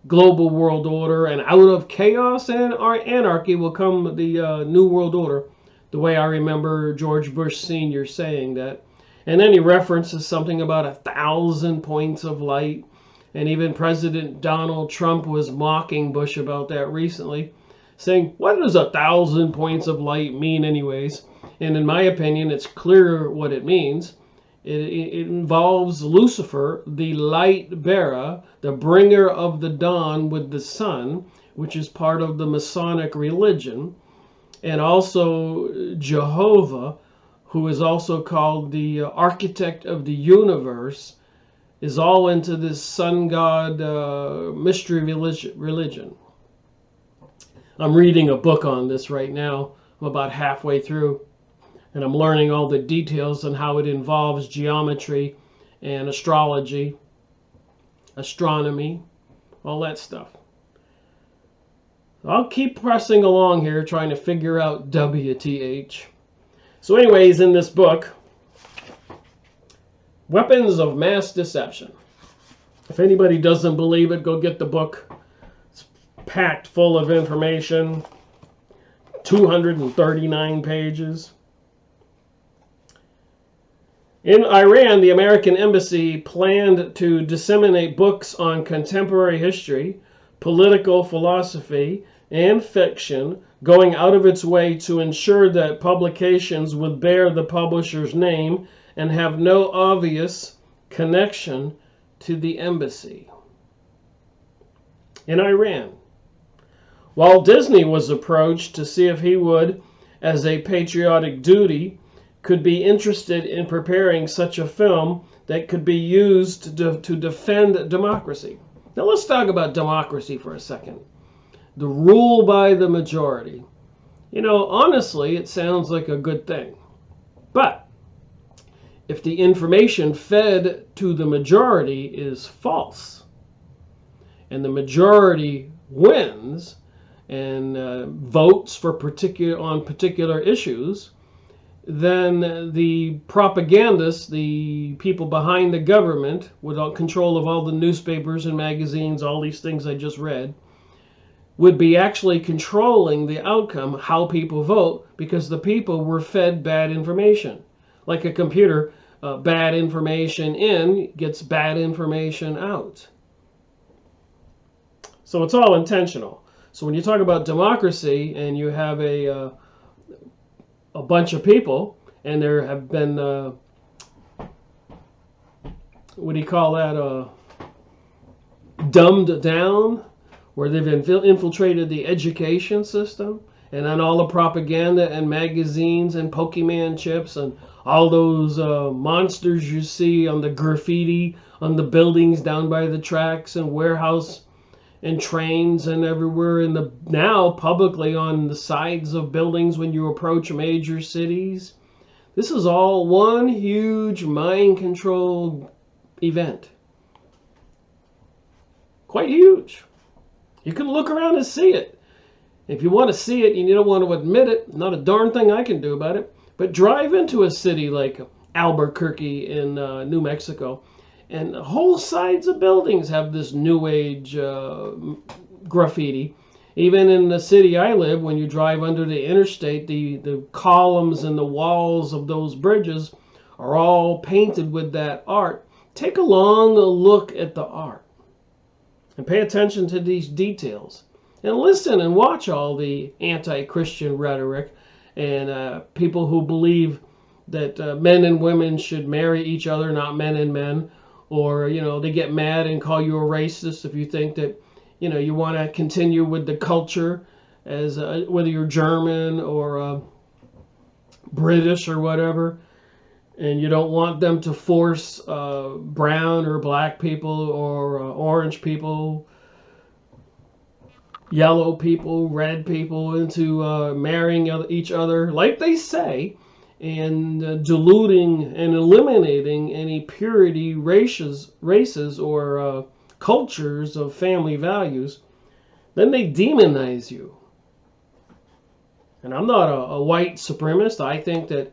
global world order, and out of chaos and anarchy will come the new world order, the way I remember George Bush Sr. saying that. And then he references something about 1,000 points of light. And even President Donald Trump was mocking Bush about that recently, saying, what does 1,000 points of light mean anyways? And in my opinion, it's clear what it means. It involves Lucifer, the light bearer, the bringer of the dawn with the sun, which is part of the Masonic religion, and also Jehovah, who is also called the architect of the universe, is all into this sun god mystery religion. I'm reading a book on this right now. I'm about halfway through, and I'm learning all the details on how it involves geometry and astrology, astronomy, all that stuff. I'll keep pressing along here trying to figure out WTH. So anyways, in this book, Weapons of Mass Deception. If anybody doesn't believe it, go get the book. It's packed full of information. 239 pages. In Iran, the American embassy planned to disseminate books on contemporary history, political philosophy, and fiction, going out of its way to ensure that publications would bear the publisher's name and have no obvious connection to the embassy. In Iran, Walt Disney was approached to see if he would, as a patriotic duty, could be interested in preparing such a film that could be used to defend democracy. Now let's talk about democracy for a second. The rule by the majority. You know, honestly, it sounds like a good thing. But if the information fed to the majority is false, and the majority wins and votes for particular issues, then the propagandists, the people behind the government, with control of all the newspapers and magazines, all these things I just read, would be actually controlling the outcome, how people vote, because the people were fed bad information. Like a computer, bad information in gets bad information out. So it's all intentional. So when you talk about democracy and you have a bunch of people, and there have been, what do you call that, dumbed down, where they've infiltrated the education system, and then all the propaganda and magazines and Pokemon chips and all those monsters you see on the graffiti on the buildings down by the tracks and warehouse and trains and everywhere, in the now publicly on the sides of buildings when you approach major cities. This is all one huge mind control event. Quite huge. You can look around and see it. If you want to see it and you don't want to admit it, not a darn thing I can do about it. But drive into a city like Albuquerque in New Mexico, and whole sides of buildings have this New Age graffiti. Even in the city I live, when you drive under the interstate, the columns and the walls of those bridges are all painted with that art. Take a long look at the art and pay attention to these details. And listen and watch all the anti-Christian rhetoric and people who believe that men and women should marry each other, not men and men. Or, they get mad and call you a racist if you think that, you want to continue with the culture as whether you're German or British or whatever. And you don't want them to force brown or black people or orange people, yellow people, red people into marrying each other, like they say, and diluting and eliminating any purity races or cultures of family values. Then they demonize you. And I'm not a white supremacist. I think that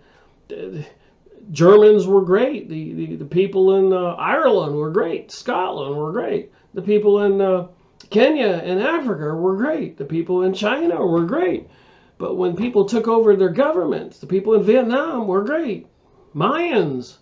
Germans were great. The people in Ireland were great. Scotland were great. The people in Kenya and Africa were great. The people in China were great. But when people took over their governments, the people in Vietnam were great. Mayans,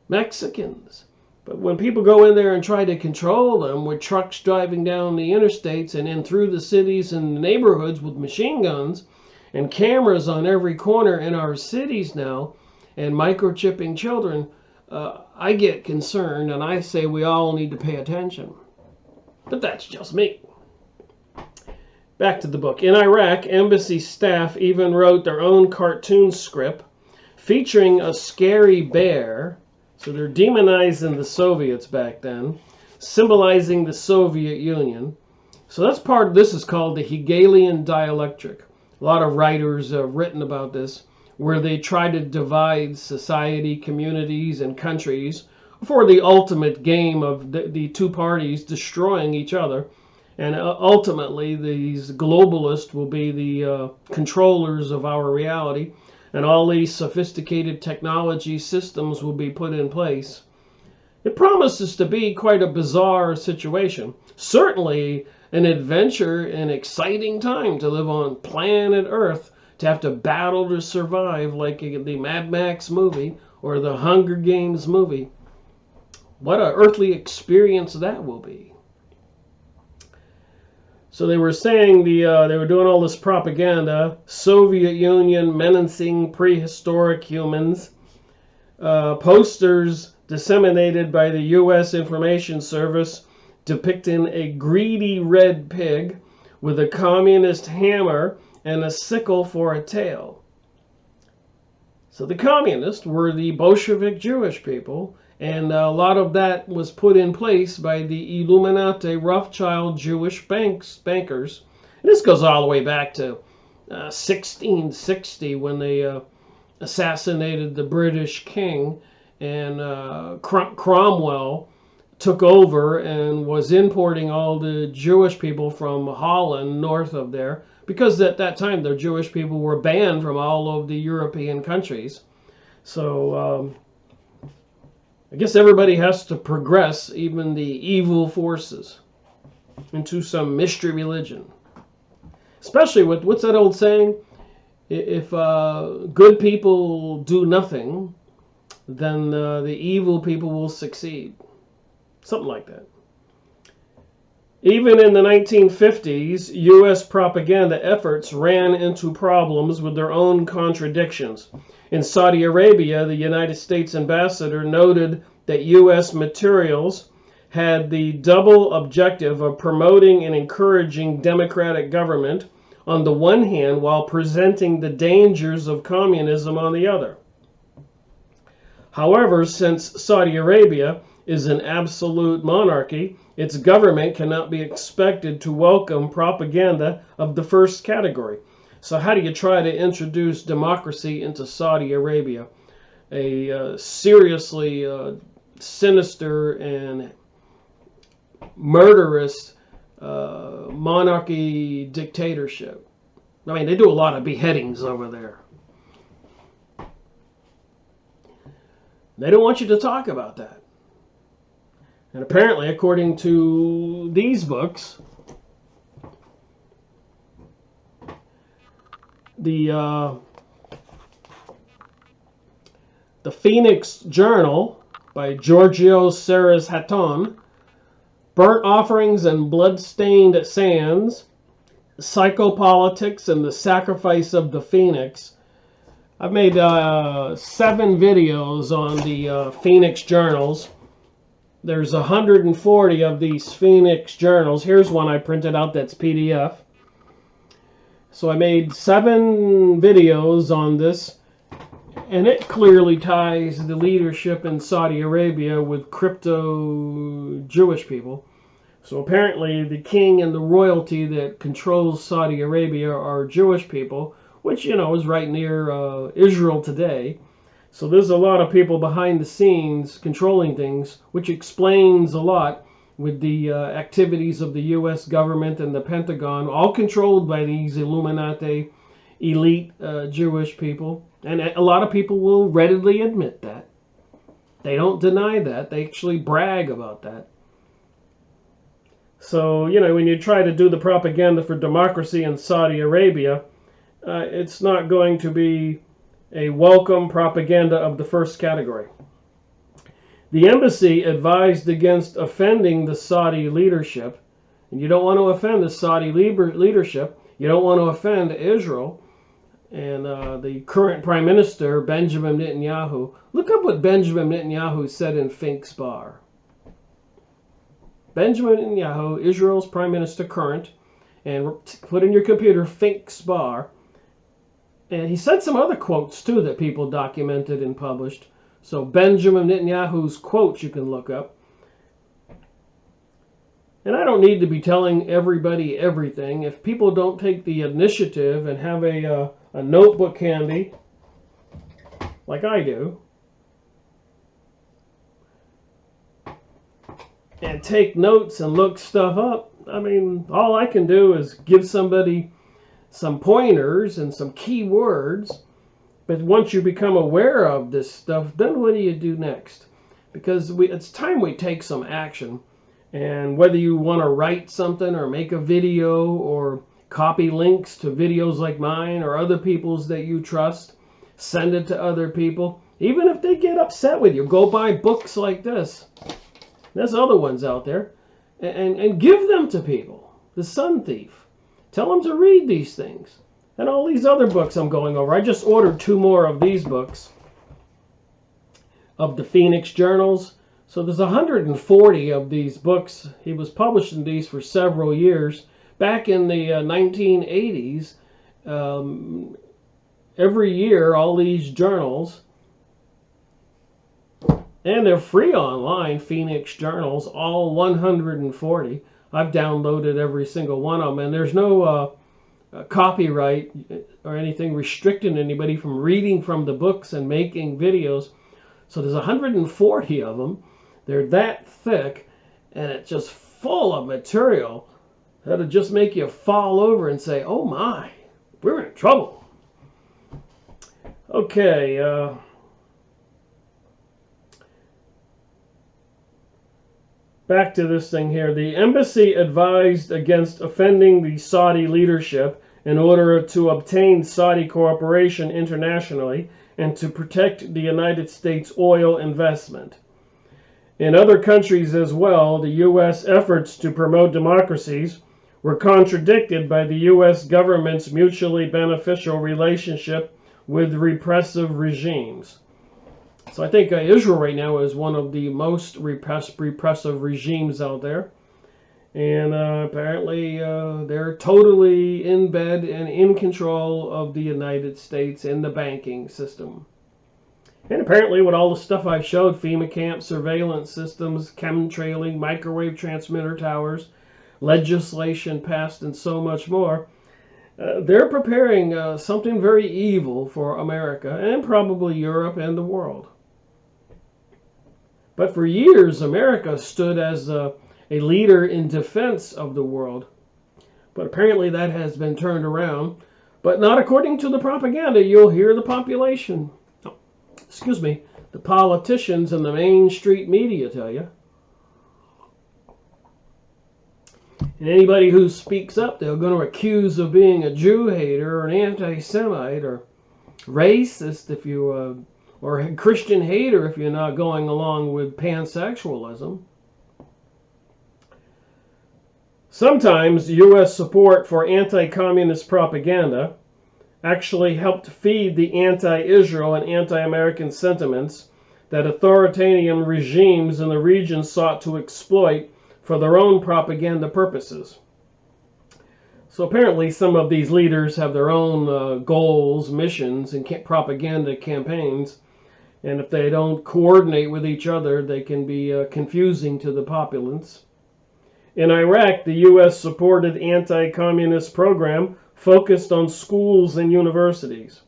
Mexicans. But when people go in there and try to control them with trucks driving down the interstates and in through the cities and the neighborhoods with machine guns and cameras on every corner in our cities now, and microchipping children, I get concerned and I say we all need to pay attention. But that's just me. Back to the book. In Iraq, embassy staff even wrote their own cartoon script featuring a scary bear. So they're demonizing the Soviets back then, symbolizing the Soviet Union. So that's part of this is called the Hegelian dialectic. A lot of writers have written about this, where they try to divide society, communities, and countries for the ultimate game of the two parties destroying each other. And ultimately, these globalists will be the controllers of our reality, and all these sophisticated technology systems will be put in place. It promises to be quite a bizarre situation. Certainly an adventure and exciting time to live on planet Earth, to have to battle to survive like the Mad Max movie or the Hunger Games movie. What an earthly experience that will be. So they were saying they were doing all this propaganda, Soviet Union menacing prehistoric humans, posters disseminated by the U.S. Information Service depicting a greedy red pig with a communist hammer and a sickle for a tail. So the communists were the Bolshevik Jewish people, and a lot of that was put in place by the Illuminati Rothschild Jewish bankers. And this goes all the way back to 1660 when they assassinated the British king, and Cromwell took over and was importing all the Jewish people from Holland north of there, because at that time the Jewish people were banned from all of the European countries. So I guess everybody has to progress, even the evil forces, into some mystery religion. Especially with, what's that old saying? If good people do nothing, then the evil people will succeed. Something like that. Even in the 1950s, U.S. propaganda efforts ran into problems with their own contradictions. In Saudi Arabia, the United States ambassador noted that U.S. materials had the double objective of promoting and encouraging democratic government on the one hand, while presenting the dangers of communism on the other. However, since Saudi Arabia is an absolute monarchy, its government cannot be expected to welcome propaganda of the first category. So how do you try to introduce democracy into Saudi Arabia? A seriously sinister and murderous monarchy dictatorship. I mean, they do a lot of beheadings over there. They don't want you to talk about that. And apparently, according to these books, the Phoenix Journal by Giorgio Hatton, Burnt Offerings and Blood-Stained Sands, Psychopolitics and the Sacrifice of the Phoenix. I've made 7 videos on the Phoenix Journals. There's 140 of these Phoenix Journals. Here's one I printed out that's PDF. So I made 7 videos on this, and it clearly ties the leadership in Saudi Arabia with crypto Jewish people. So apparently the king and the royalty that controls Saudi Arabia are Jewish people, which, you know, is right near Israel today. So there's a lot of people behind the scenes controlling things, which explains a lot with the activities of the U.S. government and the Pentagon, all controlled by these Illuminati elite Jewish people. And a lot of people will readily admit that. They don't deny that. They actually brag about that. So, you know, when you try to do the propaganda for democracy in Saudi Arabia, it's not going to be a welcome propaganda of the first category. The embassy advised against offending the Saudi leadership. And you don't want to offend the Saudi leadership. You don't want to offend Israel. And the current Prime Minister, Benjamin Netanyahu, look up what Benjamin Netanyahu said in Fink's Bar. Benjamin Netanyahu, Israel's Prime Minister current, and put in your computer Fink's Bar. And he said some other quotes too that people documented and published. So Benjamin Netanyahu's quotes you can look up. And I don't need to be telling everybody everything. If people don't take the initiative and have a notebook handy, like I do, and take notes and look stuff up, I mean, all I can do is give somebody some pointers and some key words. But once you become aware of this stuff, then what do you do next? Because it's time we take some action. And whether you want to write something or make a video or copy links to videos like mine or other people's that you trust, send it to other people. Even if they get upset with you, go buy books like this. There's other ones out there. And give them to people. The Sun Thief. Tell them to read these things. And all these other books I'm going over. I just ordered 2 more of these books. Of the Phoenix Journals. So there's 140 of these books. He was publishing these for several years. Back in the 1980s, every year, all these journals, and they're free online, Phoenix Journals, all 140. I've downloaded every single one of them, and there's no copyright or anything restricting anybody from reading from the books and making videos. So there's 140 of them. They're that thick, and it's just full of material that'll just make you fall over and say, oh my, we're in trouble. Okay, back to this thing here. The embassy advised against offending the Saudi leadership in order to obtain Saudi cooperation internationally and to protect the United States oil investment. In other countries as well, the U.S. efforts to promote democracies were contradicted by the U.S. government's mutually beneficial relationship with repressive regimes. So I think Israel right now is one of the most repressive regimes out there. And apparently they're totally in bed and in control of the United States and the banking system. And apparently with all the stuff I've showed, FEMA camps, surveillance systems, chemtrailing, microwave transmitter towers, legislation passed, and so much more, they're preparing something very evil for America and probably Europe and the world. But for years, America stood as a leader in defense of the world. But apparently that has been turned around. But not according to the propaganda. You'll hear the population, the politicians and the main street media tell you. And anybody who speaks up, they're going to accuse of being a Jew hater or an anti-Semite or racist if you, or a Christian hater if you're not going along with pansexualism. Sometimes U.S. support for anti-communist propaganda actually helped feed the anti-Israel and anti-American sentiments that authoritarian regimes in the region sought to exploit for their own propaganda purposes. So apparently some of these leaders have their own goals, missions, and propaganda campaigns, and if they don't coordinate with each other, they can be confusing to the populace. In Iraq, the U.S. supported anti-communist program focused on schools and universities.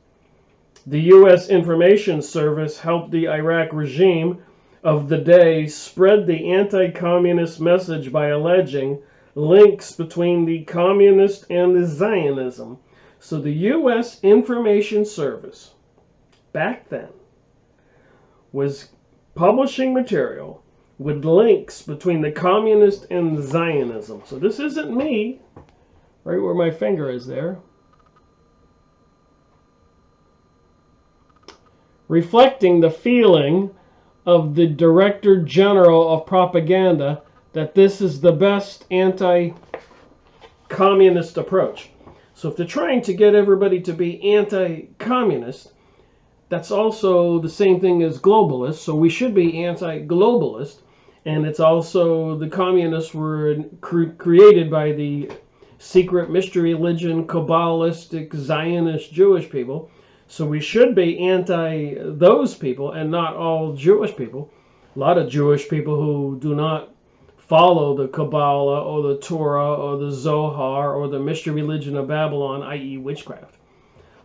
The U.S. Information Service helped the Iraq regime of the day spread the anti-communist message by alleging links between the communist and the Zionism. So the U.S. Information Service, back then, was publishing material with links between the communist and Zionism. So this isn't me, right where my finger is there. Reflecting the feeling of the Director General of Propaganda that this is the best anti-communist approach. So if they're trying to get everybody to be anti-communist, that's also the same thing as globalist. So we should be anti-globalist. And it's also, the communists were created by the secret mystery religion, Kabbalistic, Zionist Jewish people. So we should be anti those people and not all Jewish people. A lot of Jewish people who do not follow the Kabbalah or the Torah or the Zohar or the mystery religion of Babylon, i.e. witchcraft.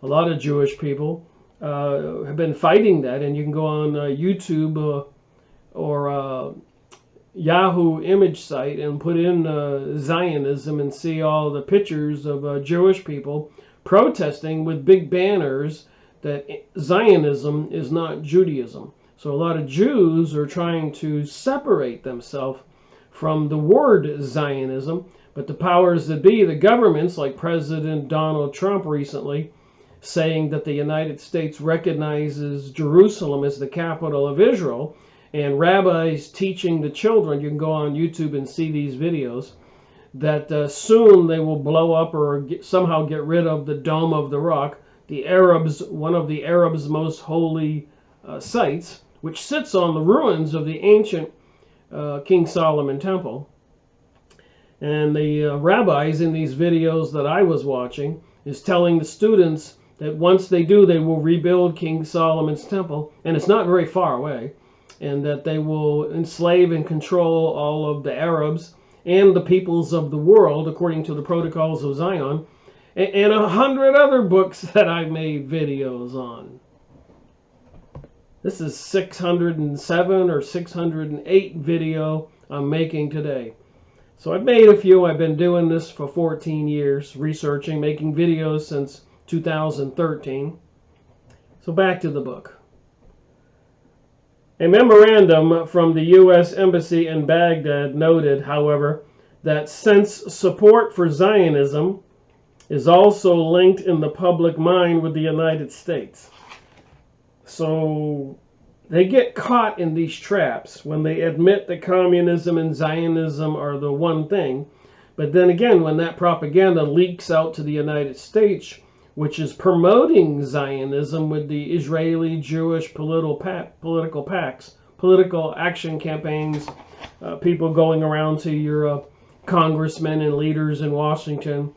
A lot of Jewish people have been fighting that, and you can go on YouTube or Yahoo image site and put in Zionism and see all the pictures of Jewish people protesting with big banners that Zionism is not Judaism. So a lot of Jews are trying to separate themselves from the word Zionism, but the powers that be, the governments like President Donald Trump recently, saying that the United States recognizes Jerusalem as the capital of Israel, and rabbis teaching the children, you can go on YouTube and see these videos, that soon they will blow up or somehow get rid of the Dome of the Rock, the Arabs, one of the Arabs' most holy sites, which sits on the ruins of the ancient King Solomon Temple. And the rabbis in these videos that I was watching is telling the students that once they do, they will rebuild King Solomon's Temple, and it's not very far away, and that they will enslave and control all of the Arabs and the peoples of the world according to the protocols of Zion, and 100 other books that I've made videos on. This is 607 or 608 video I'm making today. So I've made a few. I've been doing this for 14 years, researching, making videos since 2013. So back to the book. A memorandum from the U.S. Embassy in Baghdad noted, however, that since support for Zionism is also linked in the public mind with the United States. So they get caught in these traps when they admit that communism and Zionism are the one thing. But then again, when that propaganda leaks out to the United States, which is promoting Zionism with the Israeli Jewish political PACs, political action campaigns, people going around to your congressmen and leaders in Washington,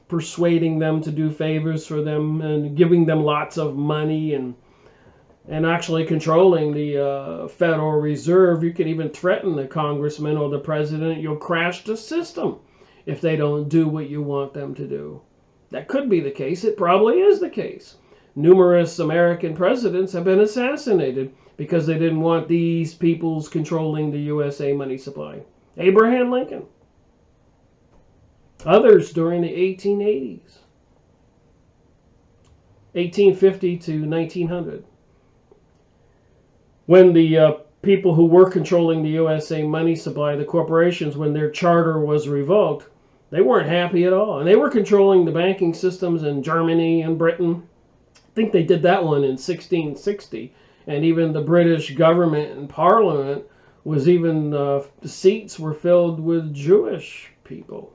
persuading them to do favors for them and giving them lots of money and actually controlling the Federal Reserve. You can even threaten the congressman or the president. You'll crash the system if they don't do what you want them to do. That could be the case. It probably is the case. numerous American presidents have been assassinated because they didn't want these peoples controlling the USA money supply. Abraham Lincoln. Others during the 1880s. 1850 to 1900. When the people who were controlling the USA money supply, the corporations, when their charter was revoked, they weren't happy at all. And they were controlling the banking systems in Germany and Britain. I think they did that one in 1660. And even the British government and parliament was even, the seats were filled with Jewish people.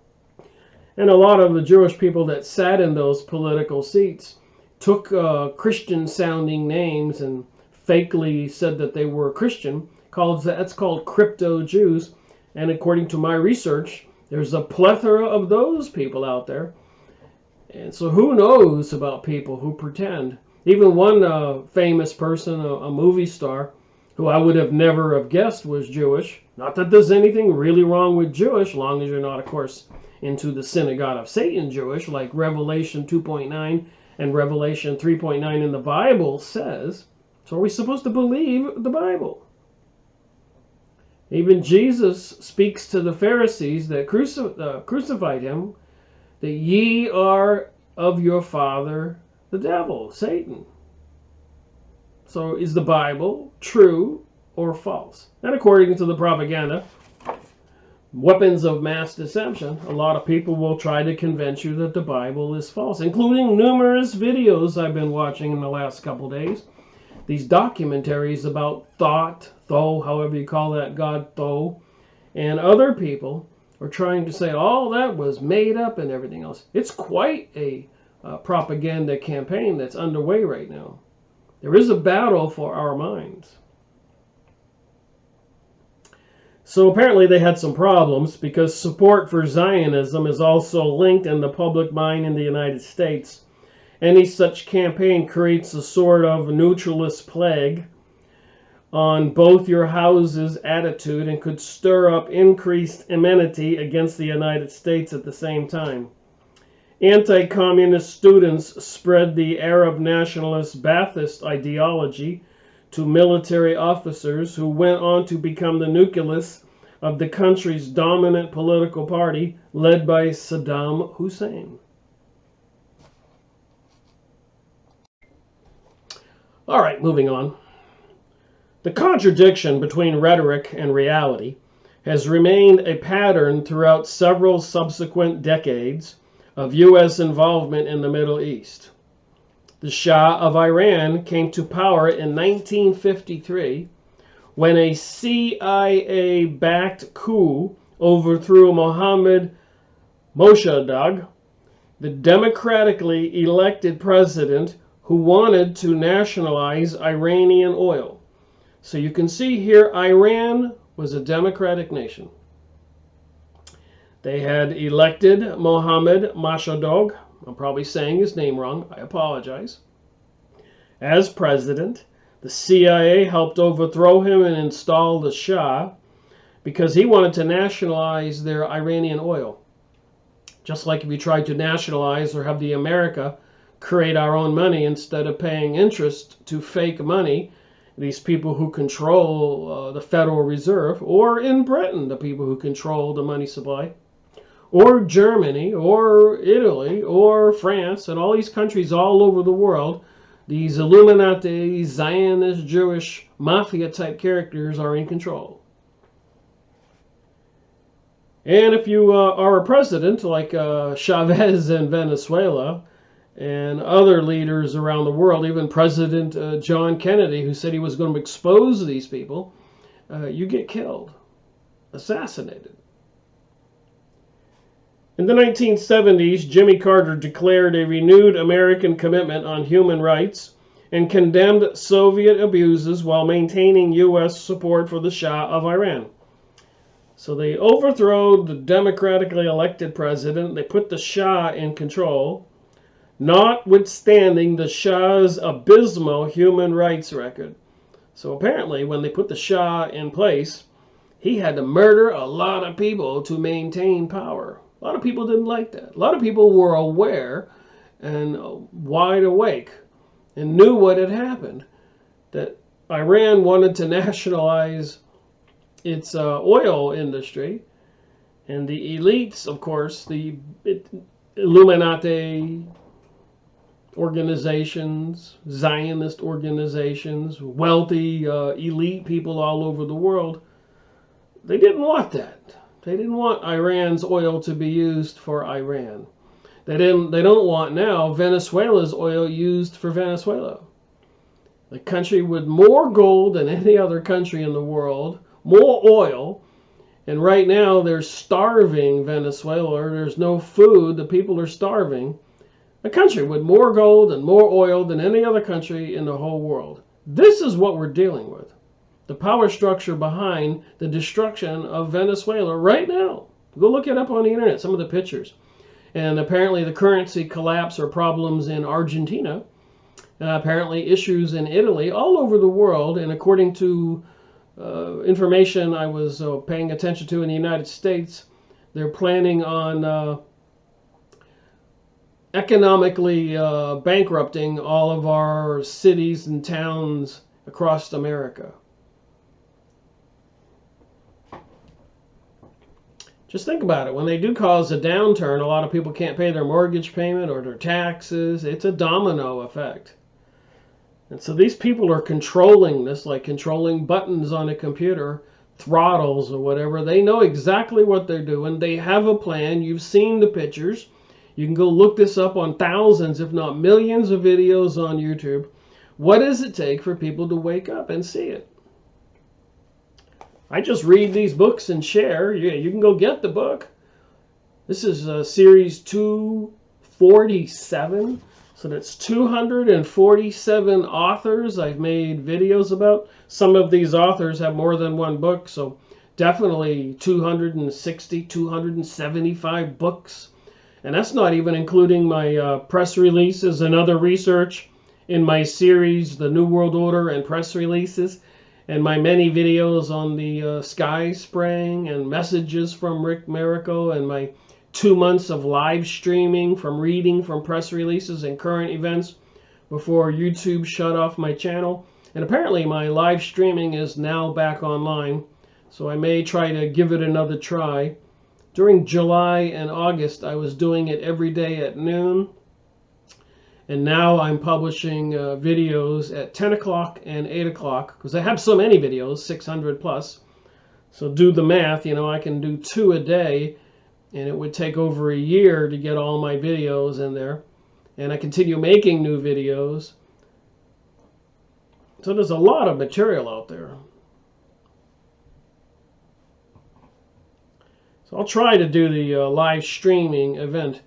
And a lot of the Jewish people that sat in those political seats took Christian-sounding names and fakely said that they were Christian. That's called crypto-Jews. And according to my research, there's a plethora of those people out there. And so who knows about people who pretend. Even one famous person, a movie star, who I would have never have guessed was Jewish. Not that there's anything really wrong with Jewish, long as you're not, of course, into the synagogue of Satan Jewish, like Revelation 2.9 and Revelation 3.9 in the Bible says. So are we supposed to believe the Bible? Even Jesus speaks to the Pharisees that crucified him, that ye are of your father the devil, Satan. So is the Bible true or false? And according to the propaganda, weapons of mass deception, a lot of people will try to convince you that the Bible is false, including numerous videos I've been watching in the last couple days. These documentaries about Thoth, however you call that, God Thoth, and other people are trying to say, oh, that was made up and everything else. It's quite a propaganda campaign that's underway right now. There is a battle for our minds. So apparently they had some problems because support for Zionism is also linked in the public mind in the United States. Any such campaign creates a sort of neutralist plague on both your house's attitude and could stir up increased enmity against the United States at the same time. Anti-communist students spread the Arab nationalist Ba'athist ideology to military officers who went on to become the nucleus of the country's dominant political party led by Saddam Hussein. All right, moving on. The contradiction between rhetoric and reality has remained a pattern throughout several subsequent decades of U.S. involvement in the Middle East. The Shah of Iran came to power in 1953 when a CIA-backed coup overthrew Mohammad Mossadegh, the democratically elected president who wanted to nationalize Iranian oil. So you can see here, Iran was a democratic nation. They had elected Mohammad Mossadegh, I'm probably saying his name wrong, I apologize, as president. The CIA helped overthrow him and install the Shah because he wanted to nationalize their Iranian oil. Just like if you tried to nationalize or have the America create our own money instead of paying interest to fake money, these people who control the Federal Reserve, or in Britain, the people who control the money supply, or Germany, or Italy, or France, and all these countries all over the world, these Illuminati, Zionist, Jewish, mafia-type characters are in control. And if you are a president like Chavez in Venezuela, and other leaders around the world, even President John Kennedy, who said he was going to expose these people, you get killed, assassinated. In the 1970s, Jimmy Carter declared a renewed American commitment on human rights and condemned Soviet abuses while maintaining U.S. support for the Shah of Iran. So they overthrew the democratically elected president, they put the Shah in control, notwithstanding the Shah's abysmal human rights record. So apparently when they put the Shah in place, he had to murder a lot of people to maintain power. A lot of people didn't like that. A lot of people were aware and wide awake and knew what had happened, that Iran wanted to nationalize its oil industry, and the elites, of course, the Illuminati organizations, Zionist organizations, wealthy elite people all over the world, they didn't want that. They didn't want Iran's oil to be used for Iran. They don't want now Venezuela's oil used for Venezuela. The country with more gold than any other country in the world, more oil, and right now they're starving Venezuela. There's no food. The people are starving. A country with more gold and more oil than any other country in the whole world. This is what we're dealing with. The power structure behind the destruction of Venezuela right now. Go look it up on the internet, some of the pictures. And apparently the currency collapse or problems in Argentina. Apparently issues in Italy, all over the world. And according to information I was paying attention to in the United States, they're planning on economically bankrupting all of our cities and towns across America. Just think about it. When they do cause a downturn, a lot of people can't pay their mortgage payment or their taxes. It's a domino effect. And so these people are controlling this, like controlling buttons on a computer, throttles or whatever. They know exactly what they're doing. They have a plan. You've seen the pictures. You can go look this up on thousands, if not millions of videos on YouTube. What does it take for people to wake up and see it? I just read these books and share. Yeah, you can go get the book. This is series 247. So that's 247 authors I've made videos about. Some of these authors have more than one book, so definitely 260, 275 books. And that's not even including my press releases and other research in my series, The New World Order and Press Releases, and my many videos on the sky spraying and messages from Rick Miracle, and my 2 months of live streaming from reading from press releases and current events before YouTube shut off my channel. And apparently my live streaming is now back online, so I may try to give it another try. During July and August, I was doing it every day at noon. And now I'm publishing videos at 10 o'clock and 8 o'clock, because I have so many videos, 600 plus. So do the math, you know, I can do 2 a day, and it would take over a year to get all my videos in there. And I continue making new videos. So there's a lot of material out there. So I'll try to do the live streaming event.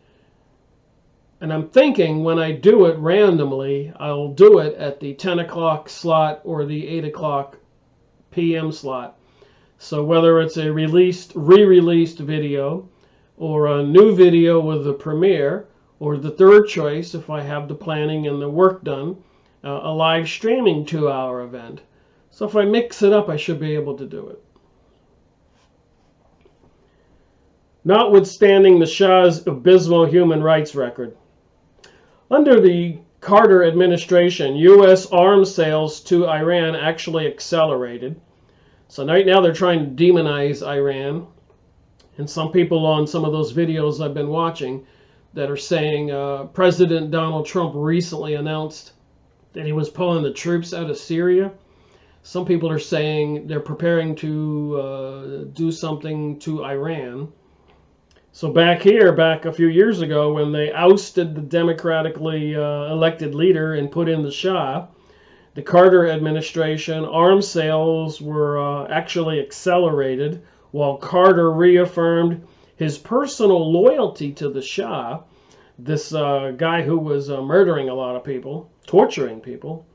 And I'm thinking when I do it randomly, I'll do it at the 10 o'clock slot or the 8 o'clock p.m. slot. So whether it's a re-released video, or a new video with the premiere, or the third choice, if I have the planning and the work done, a live streaming 2-hour event. So if I mix it up, I should be able to do it. Notwithstanding the Shah's abysmal human rights record, under the Carter administration, U.S. arms sales to Iran actually accelerated. So right now they're trying to demonize Iran. And some people on some of those videos I've been watching that are saying President Donald Trump recently announced that he was pulling the troops out of Syria. Some people are saying they're preparing to do something to Iran. So back a few years ago, when they ousted the democratically elected leader and put in the Shah, the Carter administration, arms sales were actually accelerated, while Carter reaffirmed his personal loyalty to the Shah, this guy who was murdering a lot of people, torturing people,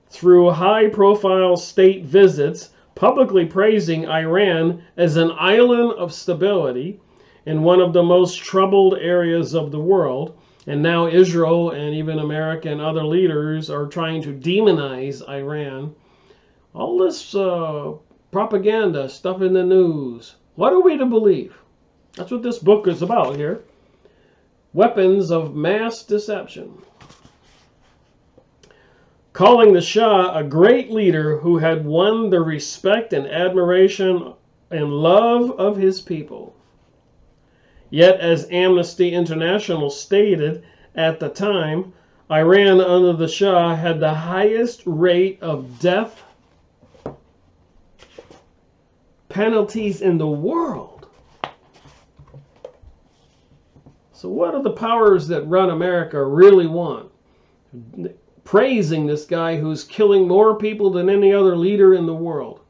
through high-profile state visits, publicly praising Iran as an island of stability in one of the most troubled areas of the world. And now Israel and even America and other leaders are trying to demonize Iran. All this propaganda, stuff in the news. What are we to believe? That's what this book is about here. Weapons of mass deception. calling the Shah a great leader who had won the respect and admiration and love of his people. Yet, as Amnesty International stated at the time, Iran under the Shah had the highest rate of death penalties in the world. So what do the powers that run America really want? Praising this guy who's killing more people than any other leader in the world,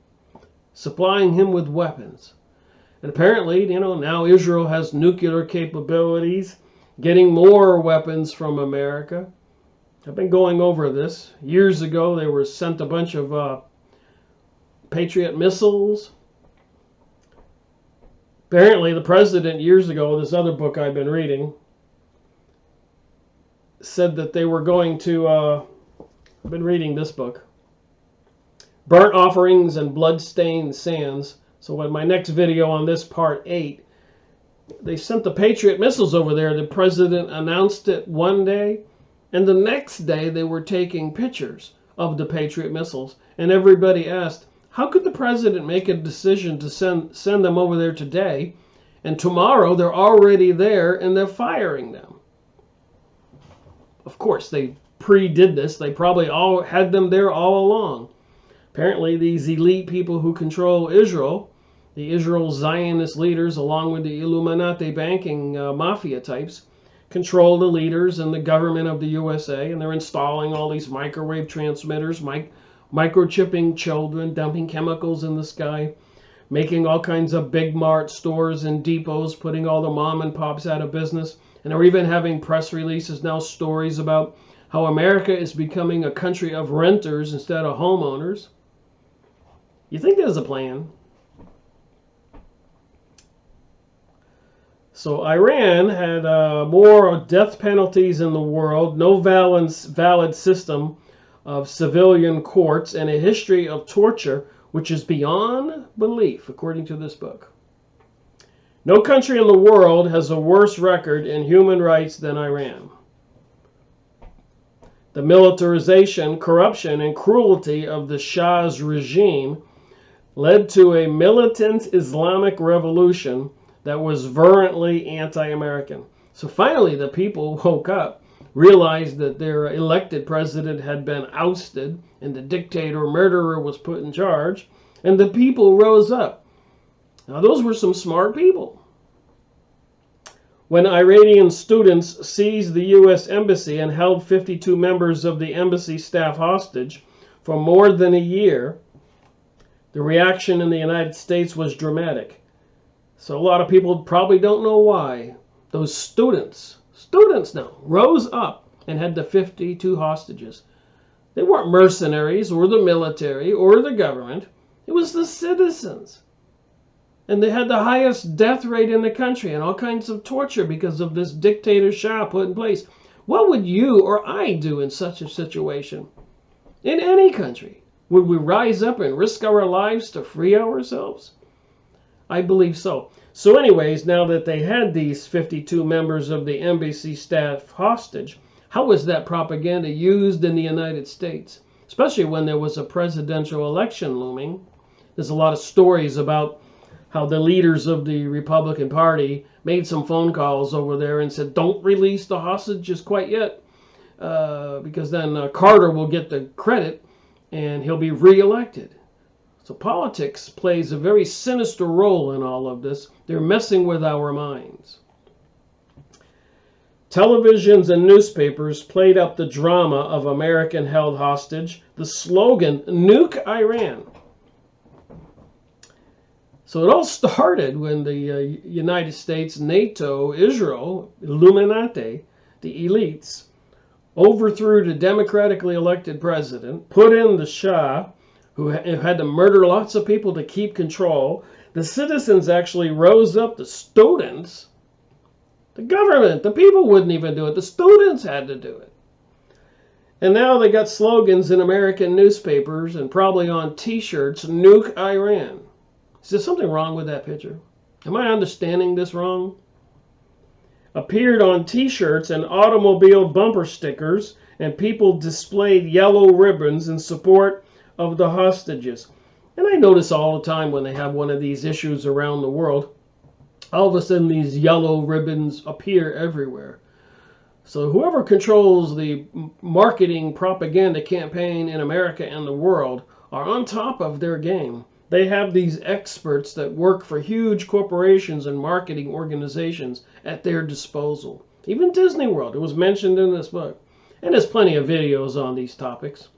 supplying him with weapons. And apparently, now Israel has nuclear capabilities, getting more weapons from America. I've been going over this. Years ago, they were sent a bunch of Patriot missiles. Apparently, the president years ago, this other book I've been reading, said that they were going to, I've been reading this book, Burnt Offerings and Blood-Stained Sands. So in my next video on this part 8, they sent the Patriot missiles over there. The president announced it one day, and the next day they were taking pictures of the Patriot missiles. And everybody asked, how could the president make a decision to send them over there today, and tomorrow they're already there and they're firing them? Of course, they pre-did this. They probably all had them there all along. Apparently, these elite people who control Israel, the Israel Zionist leaders, along with the Illuminati banking mafia types, control the leaders and the government of the USA, and they're installing all these microwave transmitters, microchipping children, dumping chemicals in the sky, making all kinds of big mart stores and depots, putting all the mom and pops out of business. And they're even having press releases now, stories about how America is becoming a country of renters instead of homeowners. You think there's a plan? So Iran had more death penalties in the world, no valid system of civilian courts, and a history of torture which is beyond belief, according to this book. No country in the world has a worse record in human rights than Iran. The militarization, corruption, and cruelty of the Shah's regime led to a militant Islamic revolution that was virulently anti-American. So finally the people woke up, realized that their elected president had been ousted and the dictator murderer was put in charge, and the people rose up. Now those were some smart people. When Iranian students seized the U.S. Embassy and held 52 members of the embassy staff hostage for more than a year, the reaction in the United States was dramatic. So a lot of people probably don't know why. Those students now, rose up and had the 52 hostages. They weren't mercenaries or the military or the government. It was the citizens. And they had the highest death rate in the country and all kinds of torture because of this dictator Shah put in place. What would you or I do in such a situation? In any country? Would we rise up and risk our lives to free ourselves? I believe so. So anyways, now that they had these 52 members of the embassy staff hostage, how was that propaganda used in the United States? Especially when there was a presidential election looming. There's a lot of stories about how the leaders of the Republican Party made some phone calls over there and said, don't release the hostages quite yet, because then Carter will get the credit and he'll be reelected. So politics plays a very sinister role in all of this. They're messing with our minds. Televisions and newspapers played up the drama of American held hostage, the slogan, "Nuke Iran." So it all started when the United States, NATO, Israel, Illuminati, the elites, overthrew the democratically elected president, put in the Shah, who had to murder lots of people to keep control. The citizens actually rose up, the students. The government, the people wouldn't even do it. The students had to do it. And now they got slogans in American newspapers and probably on T-shirts, "Nuke Iran." Is there something wrong with that picture? Am I understanding this wrong? Appeared on T-shirts and automobile bumper stickers and people displayed yellow ribbons in support of the hostages. And I notice all the time when they have one of these issues around the world, all of a sudden these yellow ribbons appear everywhere. So whoever controls the marketing propaganda campaign in America and the world are on top of their game. They have these experts that work for huge corporations and marketing organizations at their disposal. Even Disney World, it was mentioned in this book. And there's plenty of videos on these topics.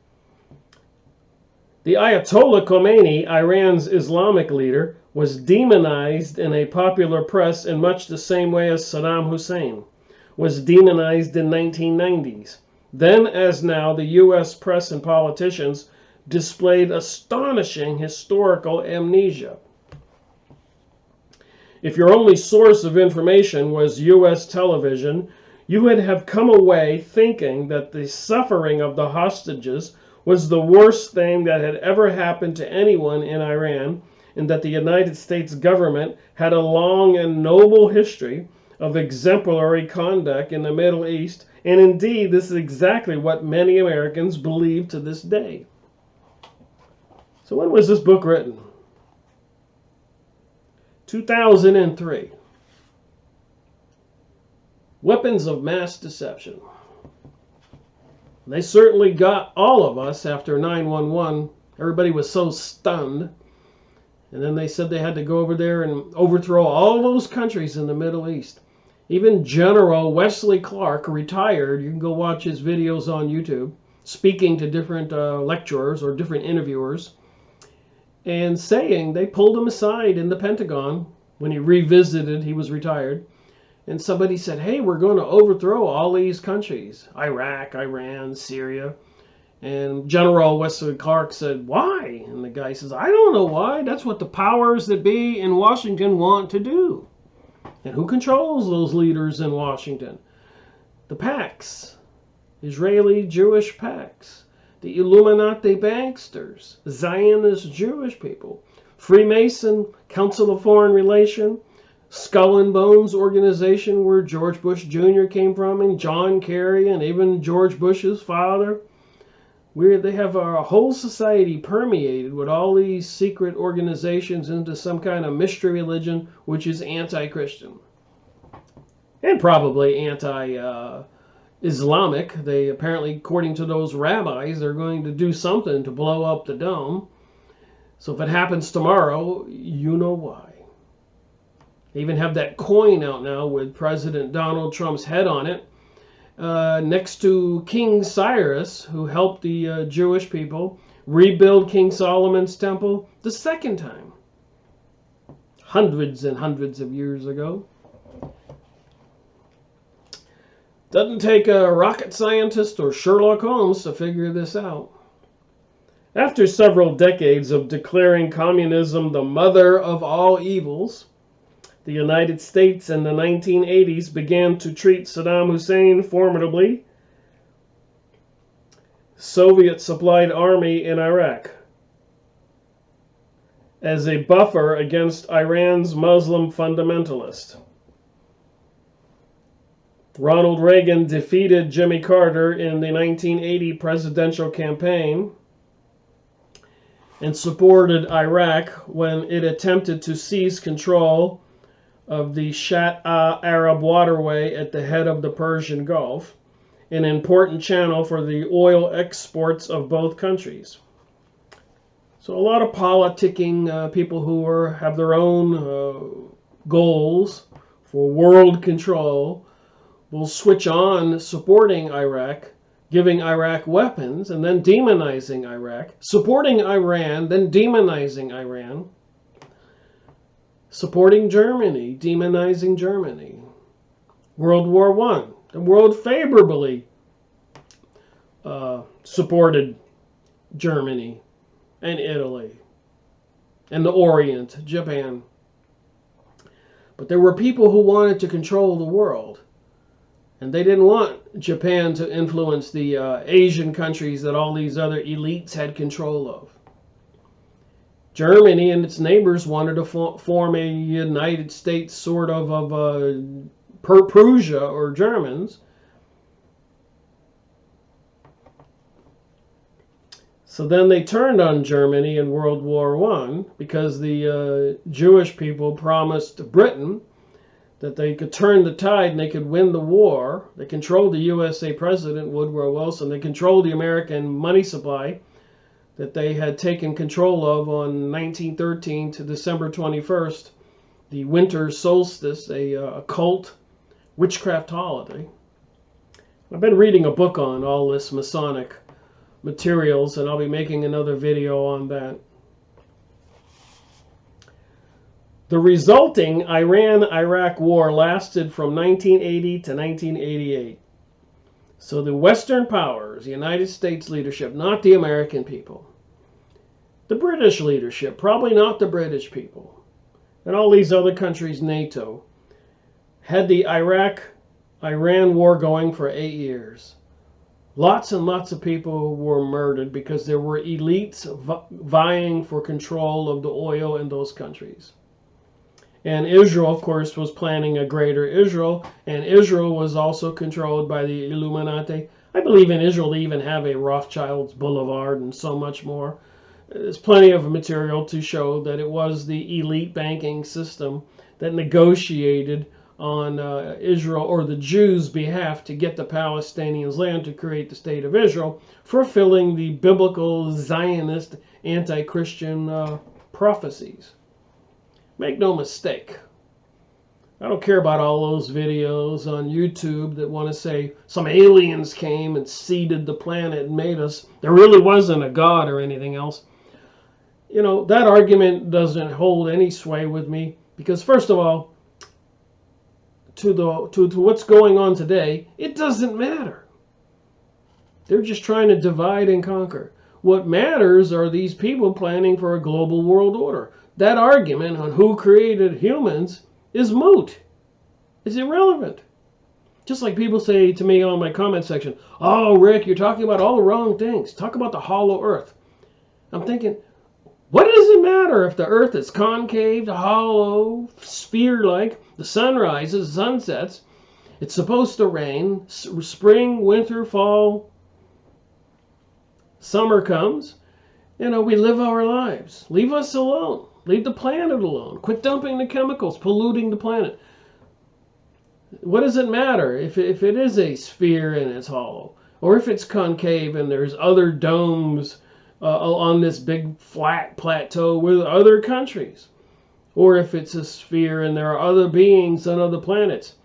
The Ayatollah Khomeini, Iran's Islamic leader, was demonized in a popular press in much the same way as Saddam Hussein was demonized in 1990s. Then, as now, the U.S. press and politicians displayed astonishing historical amnesia. If your only source of information was U.S. television, you would have come away thinking that the suffering of the hostages was the worst thing that had ever happened to anyone in Iran, and that the United States government had a long and noble history of exemplary conduct in the Middle East, and indeed this is exactly what many Americans believe to this day. So when was this book written? 2003. Weapons of mass deception. They certainly got all of us after 9/11. Everybody was so stunned. And then they said they had to go over there and overthrow all those countries in the Middle East. Even General Wesley Clark, retired, you can go watch his videos on YouTube, speaking to different lecturers or different interviewers, and saying they pulled him aside in the Pentagon when he revisited, he was retired, and somebody said, hey, we're going to overthrow all these countries, Iraq, Iran, Syria. And General Wesley Clark said, why? And the guy says, I don't know why. That's what the powers that be in Washington want to do. And who controls those leaders in Washington? The PACs, Israeli Jewish PACs, the Illuminati banksters, Zionist Jewish people, Freemason, Council of Foreign Relations, Skull and Bones organization where George Bush Jr. came from, and John Kerry, and even George Bush's father, where they have a whole society permeated with all these secret organizations into some kind of mystery religion, which is anti-Christian. And probably anti-Islamic. They apparently, according to those rabbis, they're going to do something to blow up the dome. So if it happens tomorrow, you know why. They even have that coin out now with President Donald Trump's head on it, next to King Cyrus, who helped the Jewish people rebuild King Solomon's temple the second time, hundreds and hundreds of years ago. Doesn't take a rocket scientist or Sherlock Holmes to figure this out. After several decades of declaring communism the mother of all evils, the United States in the 1980s began to treat Saddam Hussein formidably, Soviet-supplied army in Iraq as a buffer against Iran's Muslim fundamentalists. Ronald Reagan defeated Jimmy Carter in the 1980 presidential campaign and supported Iraq when it attempted to seize control of the Shat Arab waterway at the head of the Persian Gulf, an important channel for the oil exports of both countries. So a lot of politicking people who have their own goals for world control will switch on supporting Iraq, giving Iraq weapons, and then demonizing Iraq, supporting Iran, then demonizing Iran, supporting Germany, demonizing Germany. World War I, the world favorably supported Germany and Italy and the Orient, Japan. But there were people who wanted to control the world. And they didn't want Japan to influence the Asian countries that all these other elites had control of. Germany and its neighbors wanted to form a United States sort of a, 'Prussia' or Germans. So then they turned on Germany in World War I because the Jewish people promised Britain that they could turn the tide and they could win the war. They controlled the USA president, Woodrow Wilson. They controlled the American money supply that they had taken control of on 1913 to December 21st, the winter solstice, a occult witchcraft holiday. I've been reading a book on all this Masonic materials, and I'll be making another video on that. The resulting Iran-Iraq war lasted from 1980 to 1988. So the Western powers, the United States leadership, not the American people. The British leadership, probably not the British people. And all these other countries, NATO, had the Iraq-Iran war going for 8 years. Lots and lots of people were murdered because there were elites vying for control of the oil in those countries. And Israel, of course, was planning a greater Israel, and Israel was also controlled by the Illuminati. I believe in Israel they even have a Rothschild's Boulevard and so much more. There's plenty of material to show that it was the elite banking system that negotiated on Israel or the Jews' behalf to get the Palestinians land to create the state of Israel, fulfilling the biblical Zionist anti-Christian prophecies. Make no mistake, I don't care about all those videos on YouTube that want to say some aliens came and seeded the planet and made us. There really wasn't a God or anything else. You know, that argument doesn't hold any sway with me because, first of all, to what's going on today, it doesn't matter. They're just trying to divide and conquer. What matters are these people planning for a global world order. That argument on who created humans is moot. It's irrelevant. Just like people say to me on my comment section, "Oh, Rick, you're talking about all the wrong things. Talk about the hollow earth." I'm thinking, what does it matter if the earth is concave, hollow, sphere-like, the sun rises, sun sets, it's supposed to rain, spring, winter, fall, summer comes, you know, we live our lives. Leave us alone. Leave the planet alone. Quit dumping the chemicals, polluting the planet. What does it matter if it is a sphere and it's hollow? Or if it's concave and there's other domes on this big flat plateau with other countries? Or if it's a sphere and there are other beings on other planets?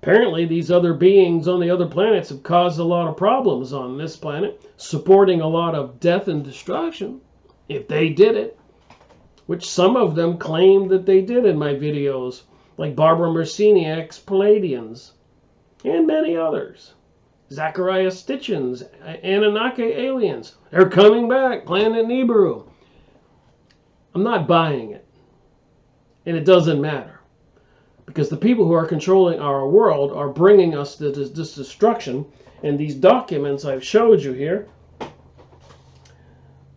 Apparently these other beings on the other planets have caused a lot of problems on this planet, supporting a lot of death and destruction, if they did it. Which some of them claim that they did in my videos, like Barbara Marciniak's Palladians, and many others. Zachariah Stitchin's Anunnaki aliens. They're coming back, Planet Nibiru. I'm not buying it. And it doesn't matter. Because the people who are controlling our world are bringing us to this destruction. And these documents I've showed you here,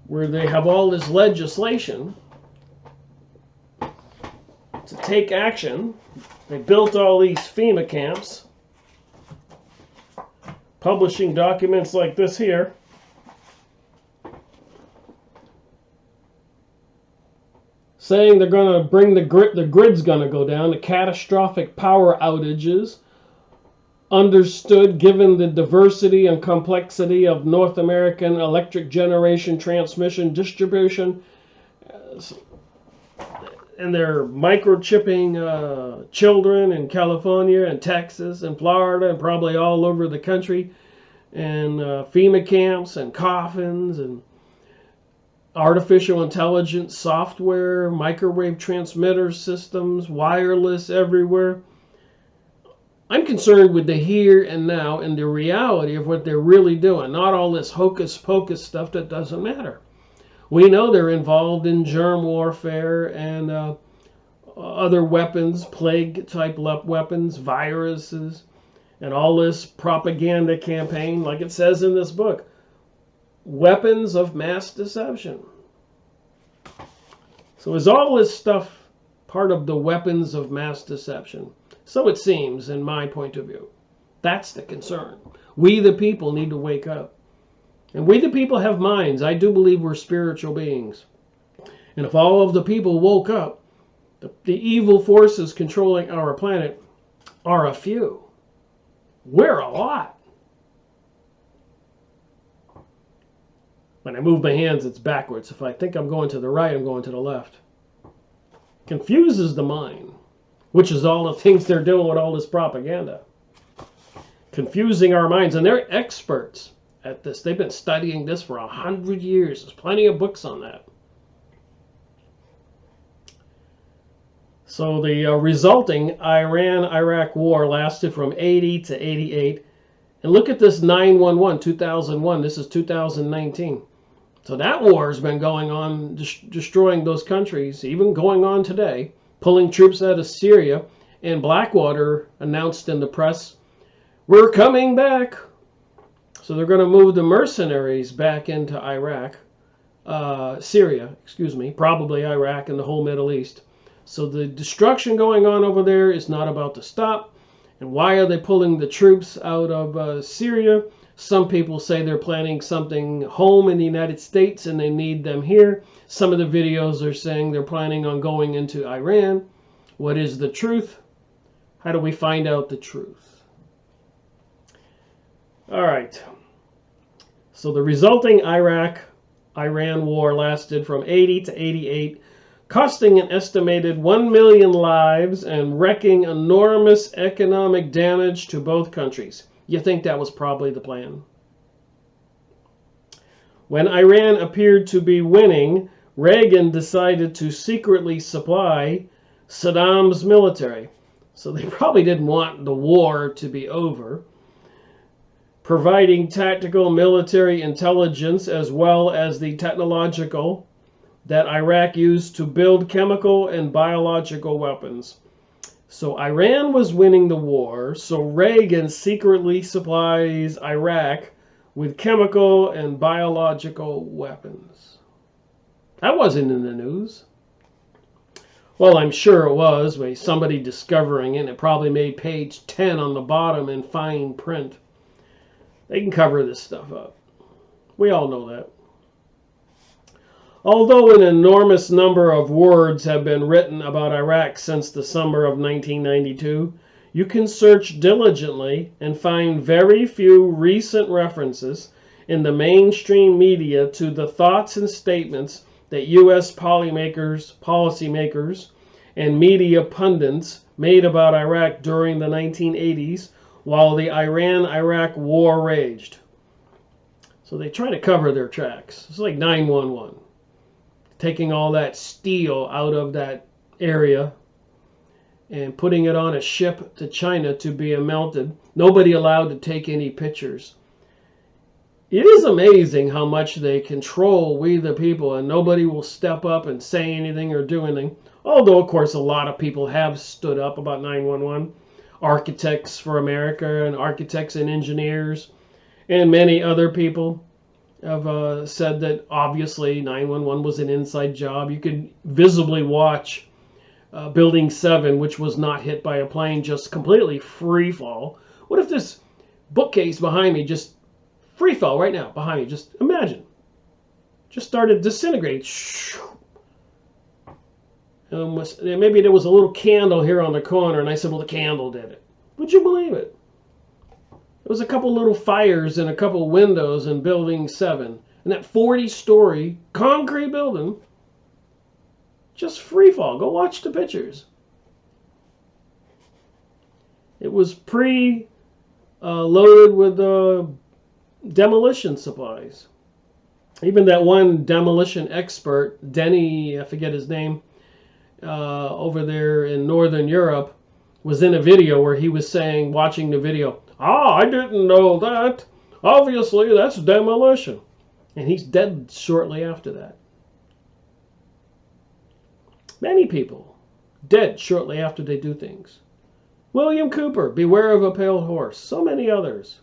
where they have all this legislation to take action. They built all these FEMA camps, publishing documents like this here. Saying they're going to bring the grid's going to go down, the catastrophic power outages, understood given the diversity and complexity of North American electric generation, transmission, distribution, and they're microchipping children in California and Texas and Florida and probably all over the country, and FEMA camps and coffins and artificial intelligence software, microwave transmitter systems, wireless everywhere. I'm concerned with the here and now and the reality of what they're really doing, not all this hocus pocus stuff that doesn't matter. We know they're involved in germ warfare and other weapons, plague-type weapons, viruses, and all this propaganda campaign, like it says in this book. Weapons of mass deception. So is all this stuff part of the weapons of mass deception? So it seems, in my point of view. That's the concern. We, the people, need to wake up. And we the people have minds. I do believe we're spiritual beings. And if all of the people woke up, the evil forces controlling our planet are a few. We're a lot. When I move my hands, it's backwards. If I think I'm going to the right, I'm going to the left. Confuses the mind, which is all the things they're doing with all this propaganda. Confusing our minds. And they're experts at this. They've been studying this for 100 years. There's plenty of books on that. So the resulting Iran-Iraq war lasted from 80 to 88. And look at this 9/11, 2001. This is 2019. So that war has been going on, destroying those countries, even going on today, pulling troops out of Syria. And Blackwater announced in the press, we're coming back. So they're going to move the mercenaries back into Syria, probably Iraq and the whole Middle East. So the destruction going on over there is not about to stop. And why are they pulling the troops out of Syria? Some people say they're planning something home in the United States and they need them here. Some of the videos are saying they're planning on going into Iran. What is the truth? How do we find out the truth? All right. So the resulting Iraq-Iran war lasted from 80 to 88, costing an estimated 1 million lives and wreaking enormous economic damage to both countries. You think that was probably the plan? When Iran appeared to be winning, Reagan decided to secretly supply Saddam's military. So they probably didn't want the war to be over. Providing tactical military intelligence as well as the technological that Iraq used to build chemical and biological weapons. So Iran was winning the war, so Reagan secretly supplies Iraq with chemical and biological weapons. That wasn't in the news. Well, I'm sure it was, by somebody discovering it. It probably made page 10 on the bottom in fine print. They can cover this stuff up. We all know that. Although an enormous number of words have been written about Iraq since the summer of 1992, you can search diligently and find very few recent references in the mainstream media to the thoughts and statements that U.S. policymakers and media pundits made about Iraq during the 1980s while the Iran-Iraq war raged. So they try to cover their tracks. It's like 9/11. Taking all that steel out of that area and putting it on a ship to China to be melted. Nobody allowed to take any pictures. It is amazing how much they control we the people, and nobody will step up and say anything or do anything. Although, of course, a lot of people have stood up about 9/11. Architects for America and architects and engineers and many other people have said that obviously 911 was an inside job. You could visibly watch Building 7, which was not hit by a plane, just completely free fall. What if this bookcase behind me just free fell right now behind me? Just imagine. Just started disintegrating. Maybe there was a little candle here on the corner, and I said, well, the candle did it. Would you believe it? There was a couple little fires in a couple windows in Building 7. And that 40-story concrete building, just free fall. Go watch the pictures. It was loaded with demolition supplies. Even that one demolition expert, Denny, I forget his name, over there in Northern Europe, was in a video where he was saying, watching the video, I didn't know that. Obviously, that's demolition. And he's dead shortly after that. Many people dead shortly after they do things. William Cooper, beware of a pale horse. So many others.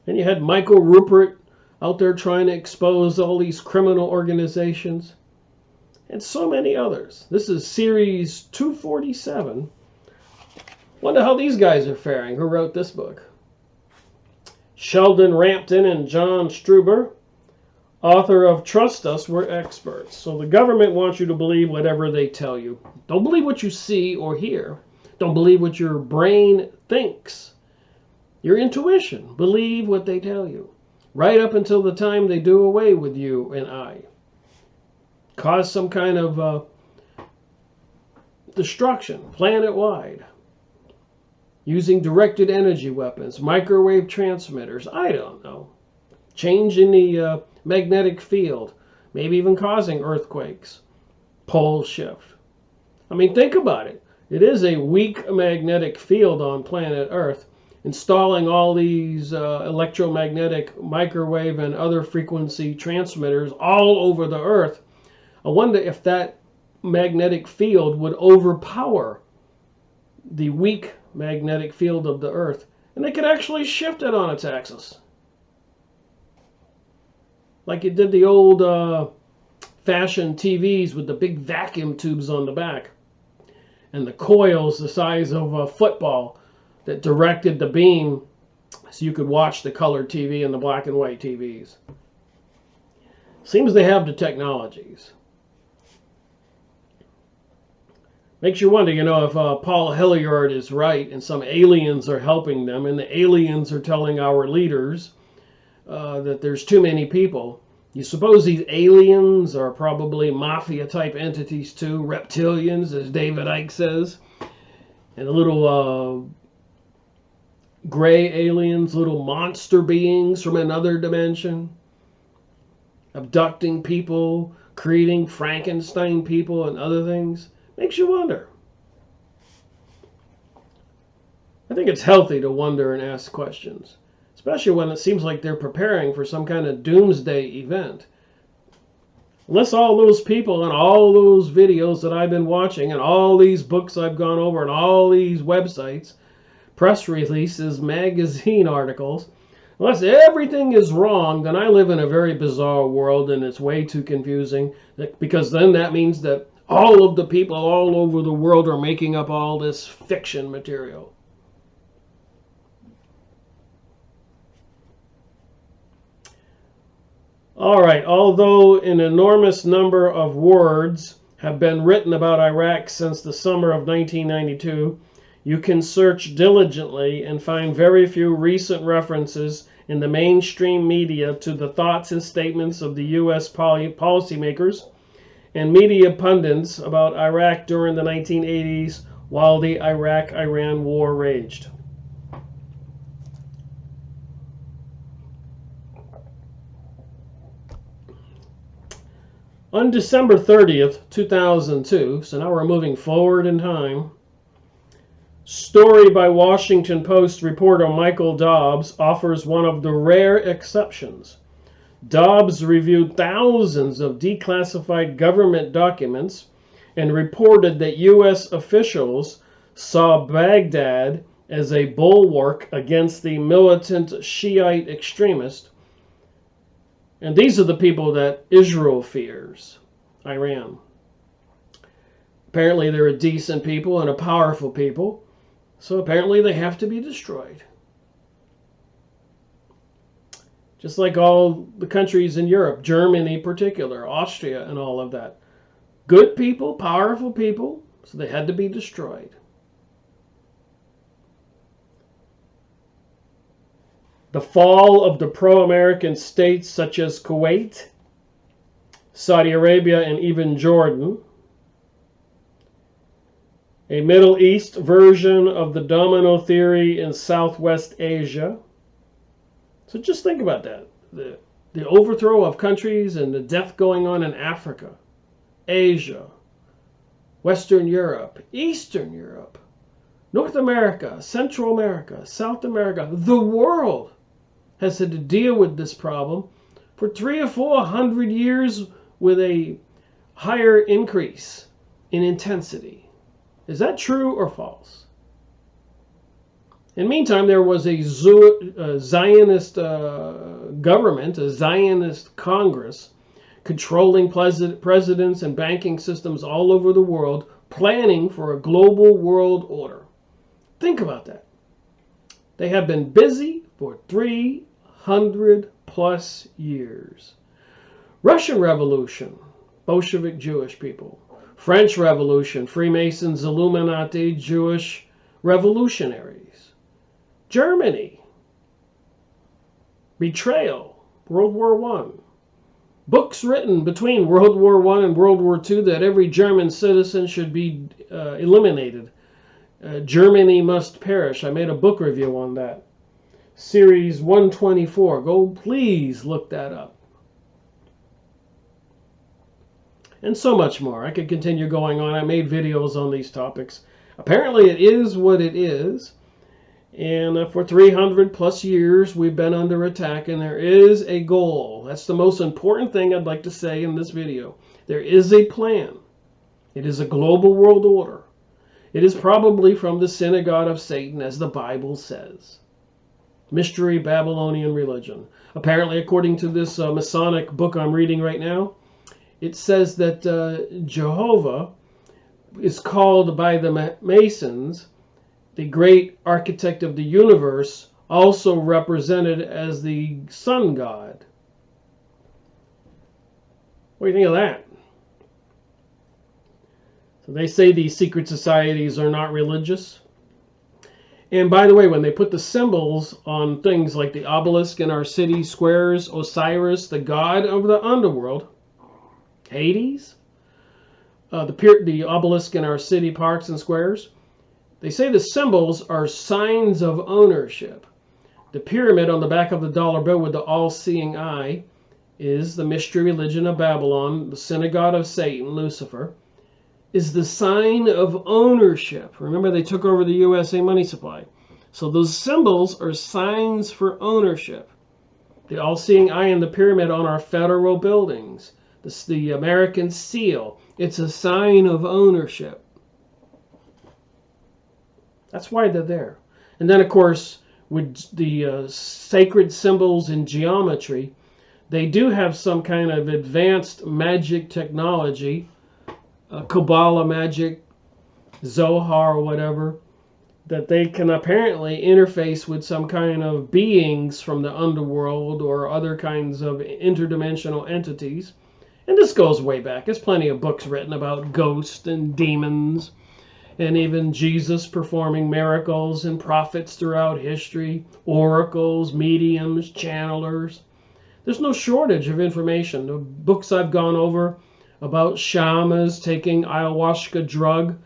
And you had Michael Rupert out there trying to expose all these criminal organizations. And so many others. This is series 247. Wonder how these guys are faring. Who wrote this book? Sheldon Rampton and John Stauber, author of Trust Us, We're Experts. So the government wants you to believe whatever they tell you. Don't believe what you see or hear. Don't believe what your brain thinks. Your intuition. Believe what they tell you. Right up until the time they do away with you and I. Cause some kind of destruction, planet-wide. Using directed energy weapons, microwave transmitters, I don't know. Changing the magnetic field, maybe even causing earthquakes. Pole shift. I mean, think about it. It is a weak magnetic field on planet Earth. Installing all these electromagnetic, microwave, and other frequency transmitters all over the Earth. I wonder if that magnetic field would overpower the weak magnetic field of the Earth, and they could actually shift it on its axis. Like it did the old fashioned TVs with the big vacuum tubes on the back and the coils the size of a football that directed the beam so you could watch the colored TV and the black and white TVs. Seems they have the technologies. Makes you wonder, you know, if Paul Hilliard is right and some aliens are helping them and the aliens are telling our leaders that there's too many people. You suppose these aliens are probably mafia-type entities too, reptilians, as David Icke says, and little gray aliens, little monster beings from another dimension, abducting people, creating Frankenstein people and other things. Makes you wonder. I think it's healthy to wonder and ask questions, especially when it seems like they're preparing for some kind of doomsday event. Unless all those people and all those videos that I've been watching and all these books I've gone over and all these websites, press releases, magazine articles, unless everything is wrong, then I live in a very bizarre world and it's way too confusing, because then that means that all of the people all over the world are making up all this fiction material. All right, although an enormous number of words have been written about Iraq since the summer of 1992, you can search diligently and find very few recent references in the mainstream media to the thoughts and statements of the U.S. policymakers and media pundits about Iraq during the 1980s while the Iraq-Iran war raged. On December 30th, 2002, so now we're moving forward in time, story by Washington Post reporter Michael Dobbs offers one of the rare exceptions. Dobbs reviewed thousands of declassified government documents and reported that U.S. officials saw Baghdad as a bulwark against the militant Shiite extremists. And these are the people that Israel fears, Iran. Apparently they're a decent people and a powerful people, so apparently they have to be destroyed. Just like all the countries in Europe, Germany in particular, Austria and all of that. Good people, powerful people, so they had to be destroyed. The fall of the pro-American states such as Kuwait, Saudi Arabia, and even Jordan. A Middle East version of the domino theory in Southwest Asia. So just think about that. The overthrow of countries and the death going on in Africa, Asia, Western Europe, Eastern Europe, North America, Central America, South America. The world has had to deal with this problem for 300 or 400 years with a higher increase in intensity. Is that true or false? In the meantime, there was a Zionist government, a Zionist Congress, controlling presidents and banking systems all over the world, planning for a global world order. Think about that. They have been busy for 300 plus years. Russian Revolution, Bolshevik Jewish people. French Revolution, Freemasons, Illuminati, Jewish revolutionaries. Germany, betrayal, World War I. Books written between World War I and World War II that every German citizen should be eliminated. Germany Must Perish. I made a book review on that. Series 124. Go please look that up. And so much more. I could continue going on. I made videos on these topics. Apparently it is what it is. And for 300 plus years, we've been under attack, and there is a goal. That's the most important thing I'd like to say in this video. There is a plan. It is a global world order. It is probably from the synagogue of Satan, as the Bible says. Mystery Babylonian religion. Apparently, according to this Masonic book I'm reading right now, it says that Jehovah is called by the Masons the great architect of the universe, also represented as the sun god. What do you think of that? So they say these secret societies are not religious. And by the way, when they put the symbols on things like the obelisk in our city squares, Osiris, the god of the underworld, Hades, the obelisk in our city parks and squares, they say the symbols are signs of ownership. The pyramid on the back of the dollar bill with the all-seeing eye is the mystery religion of Babylon, the synagogue of Satan, Lucifer, is the sign of ownership. Remember, they took over the USA money supply. So those symbols are signs for ownership. The all-seeing eye and the pyramid on our federal buildings, the American seal, it's a sign of ownership. That's why they're there. And then, of course, with the sacred symbols in geometry, they do have some kind of advanced magic technology, Kabbalah magic, Zohar or whatever, that they can apparently interface with some kind of beings from the underworld or other kinds of interdimensional entities. And this goes way back. There's plenty of books written about ghosts and demons, and even Jesus performing miracles and prophets throughout history, oracles, mediums, channelers. There's no shortage of information. The books I've gone over about shamans taking ayahuasca drug,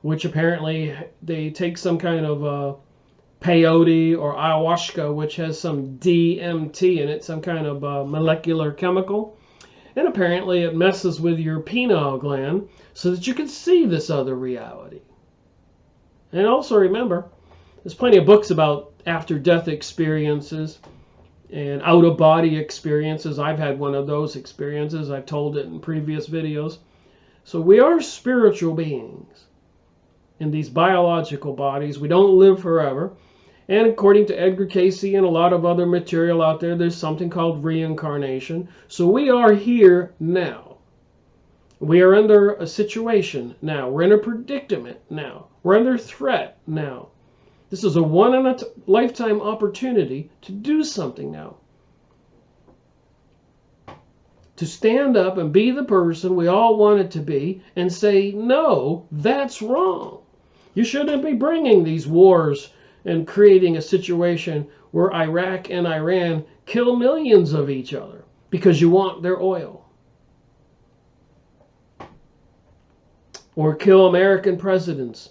which apparently they take some kind of peyote or ayahuasca, which has some DMT in it, some kind of molecular chemical. And apparently it messes with your pineal gland so that you can see this other reality. And also remember, there's plenty of books about after-death experiences and out-of-body experiences. I've had one of those experiences. I've told it in previous videos. So we are spiritual beings in these biological bodies. We don't live forever. And according to Edgar Cayce and a lot of other material out there, there's something called reincarnation. So we are here now. We are under a situation now. We're in a predicament now. We're under threat now. This is a one-in-a-lifetime opportunity to do something now. To stand up and be the person we all wanted to be and say, no, that's wrong. You shouldn't be bringing these wars and creating a situation where Iraq and Iran kill millions of each other because you want their oil. Or kill American presidents,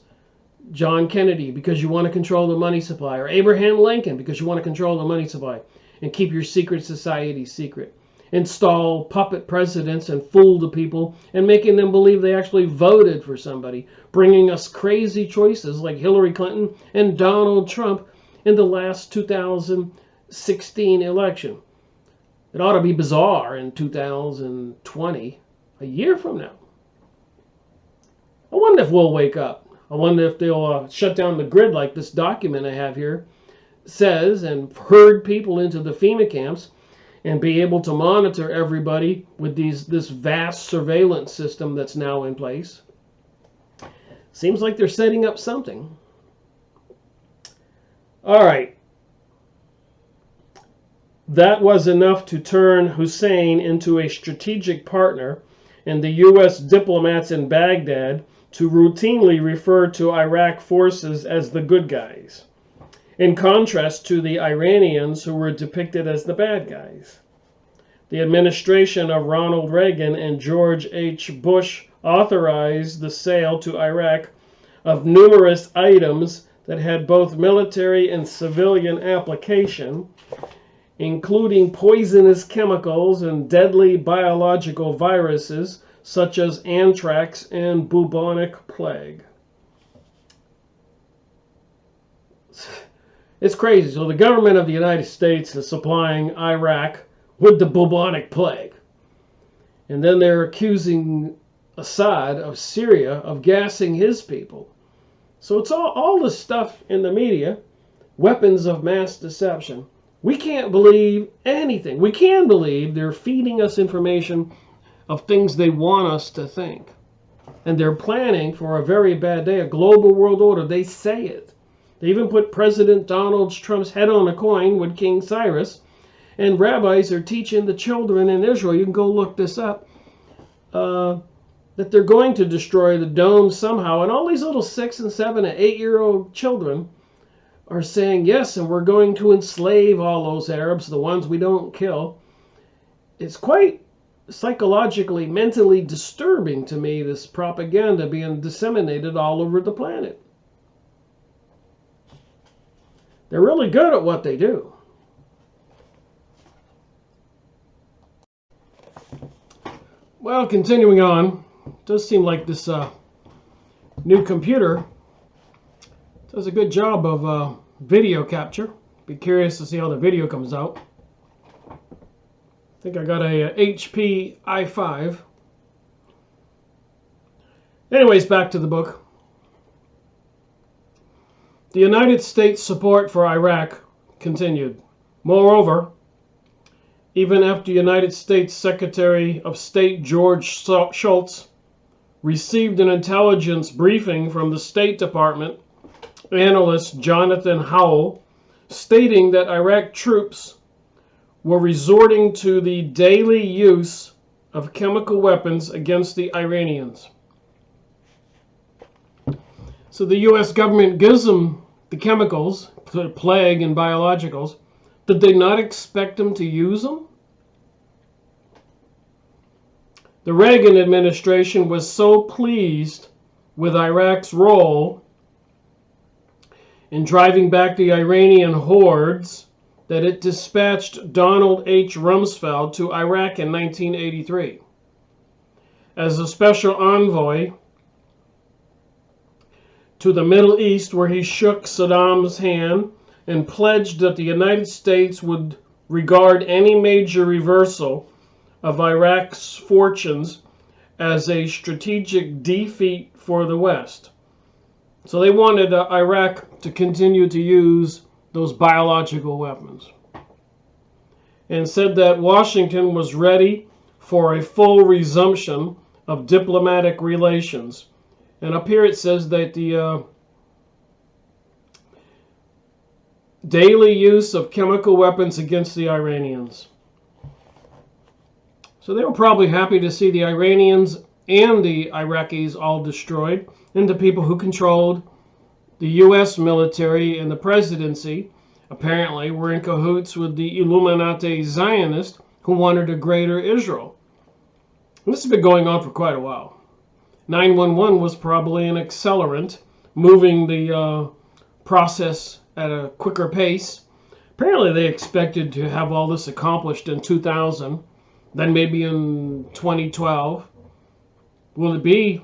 John Kennedy, because you want to control the money supply, or Abraham Lincoln, because you want to control the money supply and keep your secret society secret. Install puppet presidents and fool the people and making them believe they actually voted for somebody, bringing us crazy choices like Hillary Clinton and Donald Trump in the last 2016 election. It ought to be bizarre in 2020, a year from now. I wonder if we'll wake up. I wonder if they'll shut down the grid like this document I have here says and herd people into the FEMA camps and be able to monitor everybody with this vast surveillance system that's now in place. Seems like they're setting up something. All right. That was enough to turn Hussein into a strategic partner, and the U.S. diplomats in Baghdad to routinely refer to Iraq forces as the good guys, in contrast to the Iranians who were depicted as the bad guys. The administration of Ronald Reagan and George H. Bush authorized the sale to Iraq of numerous items that had both military and civilian application, including poisonous chemicals and deadly biological viruses such as anthrax and bubonic plague. It's crazy. So the government of the United States is supplying Iraq with the bubonic plague. And then they're accusing Assad of Syria of gassing his people. So it's all the stuff in the media, weapons of mass deception. We can't believe anything. We can believe they're feeding us information of things they want us to think. And they're planning for a very bad day, a global world order. They say it. They even put President Donald Trump's head on a coin with King Cyrus. And rabbis are teaching the children in Israel, you can go look this up, that they're going to destroy the dome somehow. And all these little 6 and 7 and 8-year-old children are saying, yes, and we're going to enslave all those Arabs, the ones we don't kill. It's quite psychologically, mentally disturbing to me, this propaganda being disseminated all over the planet. They're really good at what they do. Well, continuing on, it does seem like this new computer does a good job of video capture. Be curious to see how the video comes out. I think I got a HP i5. Anyways, back to the book. The United States support for Iraq continued. Moreover, even after United States Secretary of State George Shultz received an intelligence briefing from the State Department analyst Jonathan Howell, stating that Iraq troops were resorting to the daily use of chemical weapons against the Iranians. So the U.S. government gives them the chemicals, the plague and biologicals. Did they not expect them to use them? The Reagan administration was so pleased with Iraq's role in driving back the Iranian hordes that it dispatched Donald H. Rumsfeld to Iraq in 1983 as a special envoy to the Middle East, where he shook Saddam's hand and pledged that the United States would regard any major reversal of Iraq's fortunes as a strategic defeat for the West. So they wanted Iraq to continue to use those biological weapons, and said that Washington was ready for a full resumption of diplomatic relations. And up here it says that the daily use of chemical weapons against the Iranians. So they were probably happy to see the Iranians and the Iraqis all destroyed, and the people who controlled the U.S. military and the presidency apparently were in cahoots with the Illuminati Zionists who wanted a greater Israel. And this has been going on for quite a while. 9/11 was probably an accelerant, moving the process at a quicker pace. Apparently they expected to have all this accomplished in 2000, then maybe in 2012. Will it be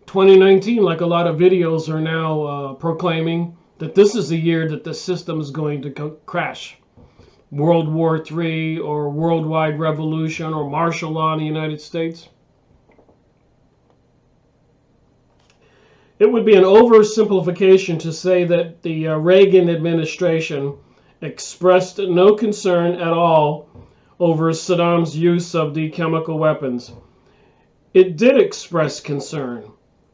2019, like a lot of videos are now proclaiming, that this is the year that the system is going to crash? World War III or worldwide revolution or martial law in the United States? It would be an oversimplification to say that the Reagan administration expressed no concern at all over Saddam's use of the chemical weapons. It did express concern.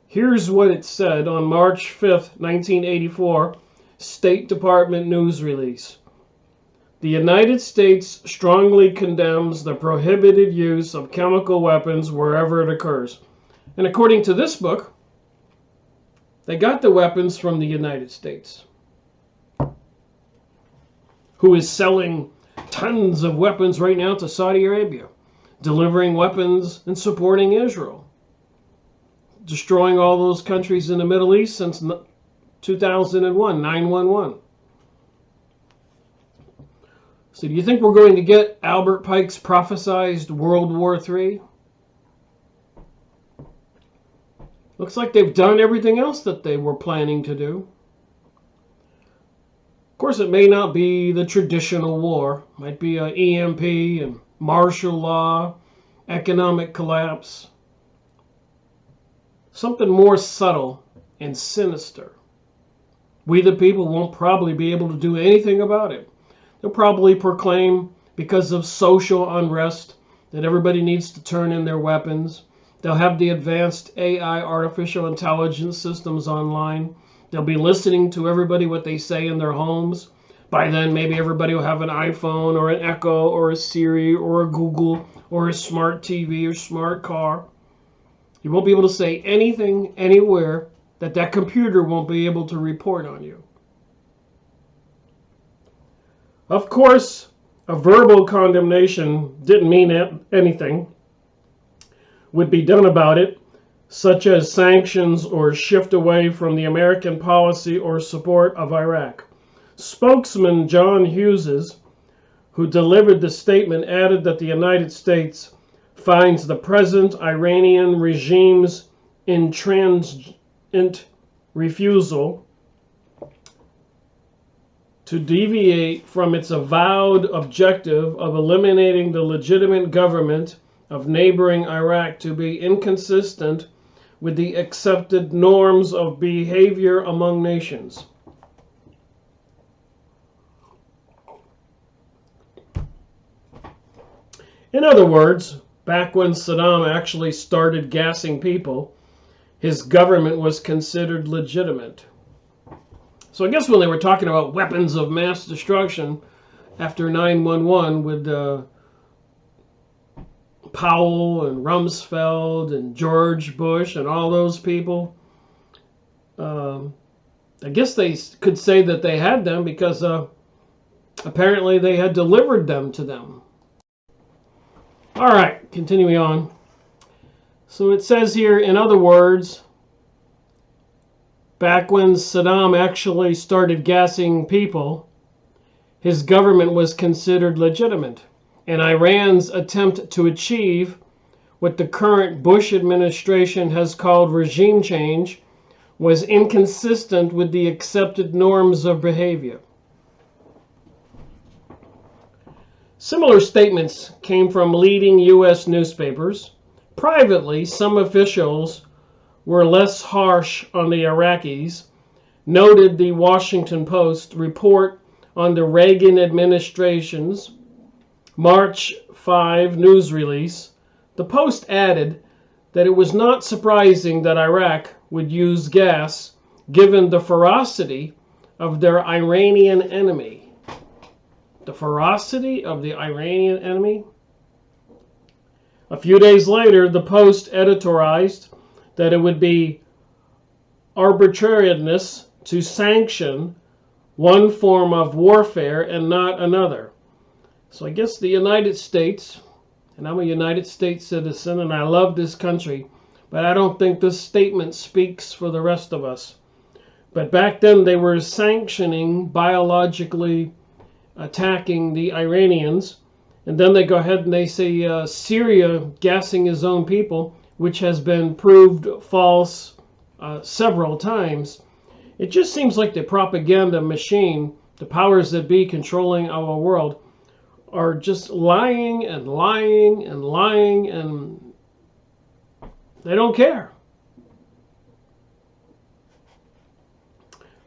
Here's what it said on March 5th, 1984, State Department news release. The United States strongly condemns the prohibited use of chemical weapons wherever it occurs. And according to this book, they got the weapons from the United States, who is selling tons of weapons right now to Saudi Arabia, delivering weapons and supporting Israel, destroying all those countries in the Middle East since 2001, 9/11. So do you think we're going to get Albert Pike's prophesized World War III? Looks like they've done everything else that they were planning to do. Of course, it may not be the traditional war. It might be an EMP and martial law, economic collapse. Something more subtle and sinister. We the people won't probably be able to do anything about it. They'll probably proclaim, because of social unrest, that everybody needs to turn in their weapons. They'll have the advanced AI, artificial intelligence systems online. They'll be listening to everybody what they say in their homes. By then, maybe everybody will have an iPhone or an Echo or a Siri or a Google or a smart TV or smart car. You won't be able to say anything anywhere that computer won't be able to report on you. Of course, a verbal condemnation didn't mean anything would be done about it, such as sanctions or shift away from the American policy or support of Iraq. Spokesman John Hughes, who delivered the statement, added that the United States finds the present Iranian regime's intransigent refusal to deviate from its avowed objective of eliminating the legitimate government of neighboring Iraq to be inconsistent with the accepted norms of behavior among nations. In other words, back when Saddam actually started gassing people, his government was considered legitimate. So I guess when they were talking about weapons of mass destruction after 9/11 with Powell and Rumsfeld and George Bush and all those people, I guess they could say that they had them because apparently they had delivered them to them. All right, continuing on. So it says here, in other words, back when Saddam actually started gassing people, his government was considered legitimate. And Iran's attempt to achieve what the current Bush administration has called regime change was inconsistent with the accepted norms of behavior. Similar statements came from leading U.S. newspapers. Privately, some officials were less harsh on the Iraqis, noted the Washington Post report on the Reagan administration's March 5 news release. The Post added that it was not surprising that Iraq would use gas given the ferocity of their Iranian enemy. The ferocity of the Iranian enemy? A few days later, the Post editorialized that it would be arbitrariness to sanction one form of warfare and not another. So I guess the United States, and I'm a United States citizen and I love this country, but I don't think this statement speaks for the rest of us. But back then they were sanctioning biologically attacking the Iranians, and then they go ahead and they say Syria gassing his own people, which has been proved false several times. It just seems like the propaganda machine, the powers that be controlling our world, are just lying and lying and lying, and they don't care.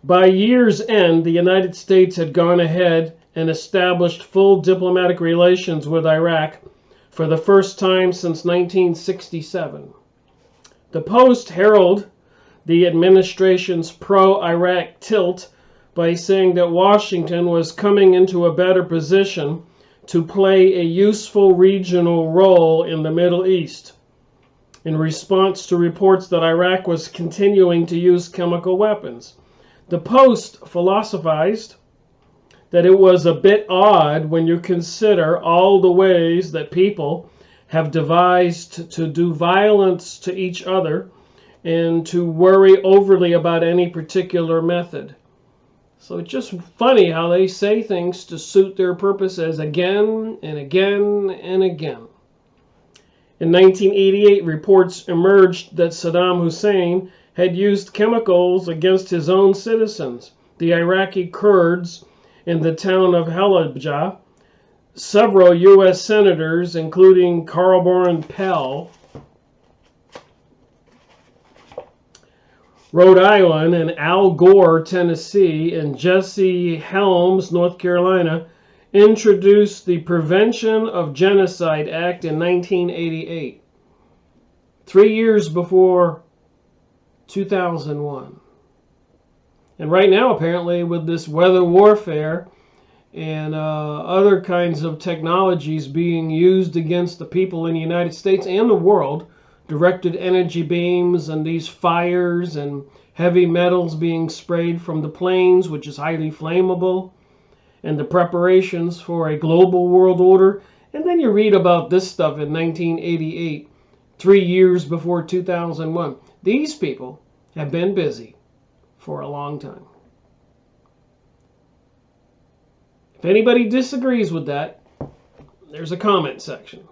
By year's end, the United States had gone ahead and established full diplomatic relations with Iraq for the first time since 1967. The Post heralded the administration's pro-Iraq tilt by saying that Washington was coming into a better position to play a useful regional role in the Middle East in response to reports that Iraq was continuing to use chemical weapons. The Post philosophized that it was a bit odd when you consider all the ways that people have devised to do violence to each other and to worry overly about any particular method. So it's just funny how they say things to suit their purposes again and again and again. In 1988, reports emerged that Saddam Hussein had used chemicals against his own citizens, the Iraqi Kurds in the town of Halabja. Several U.S. senators, including Carl Pell, Rhode Island, and Al Gore, Tennessee, and Jesse Helms, North Carolina, introduced the Prevention of Genocide Act in 1988, 3 years before 2001. And right now, apparently, with this weather warfare and other kinds of technologies being used against the people in the United States and the world, directed energy beams and these fires and heavy metals being sprayed from the planes, which is highly flammable, and the preparations for a global world order. And then you read about this stuff in 1988, 3 years before 2001. These people have been busy for a long time. If anybody disagrees with that, there's a comment section.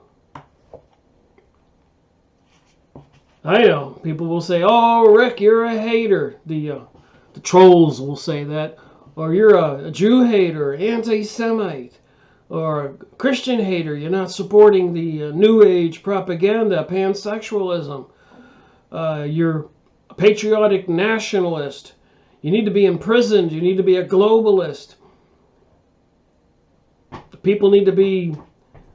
I know, people will say, "Oh, Rick, you're a hater." The trolls will say that. Or you're a Jew hater, anti-Semite, or a Christian hater. You're not supporting the New Age propaganda, pansexualism. You're a patriotic nationalist. You need to be imprisoned. You need to be a globalist. The people need to be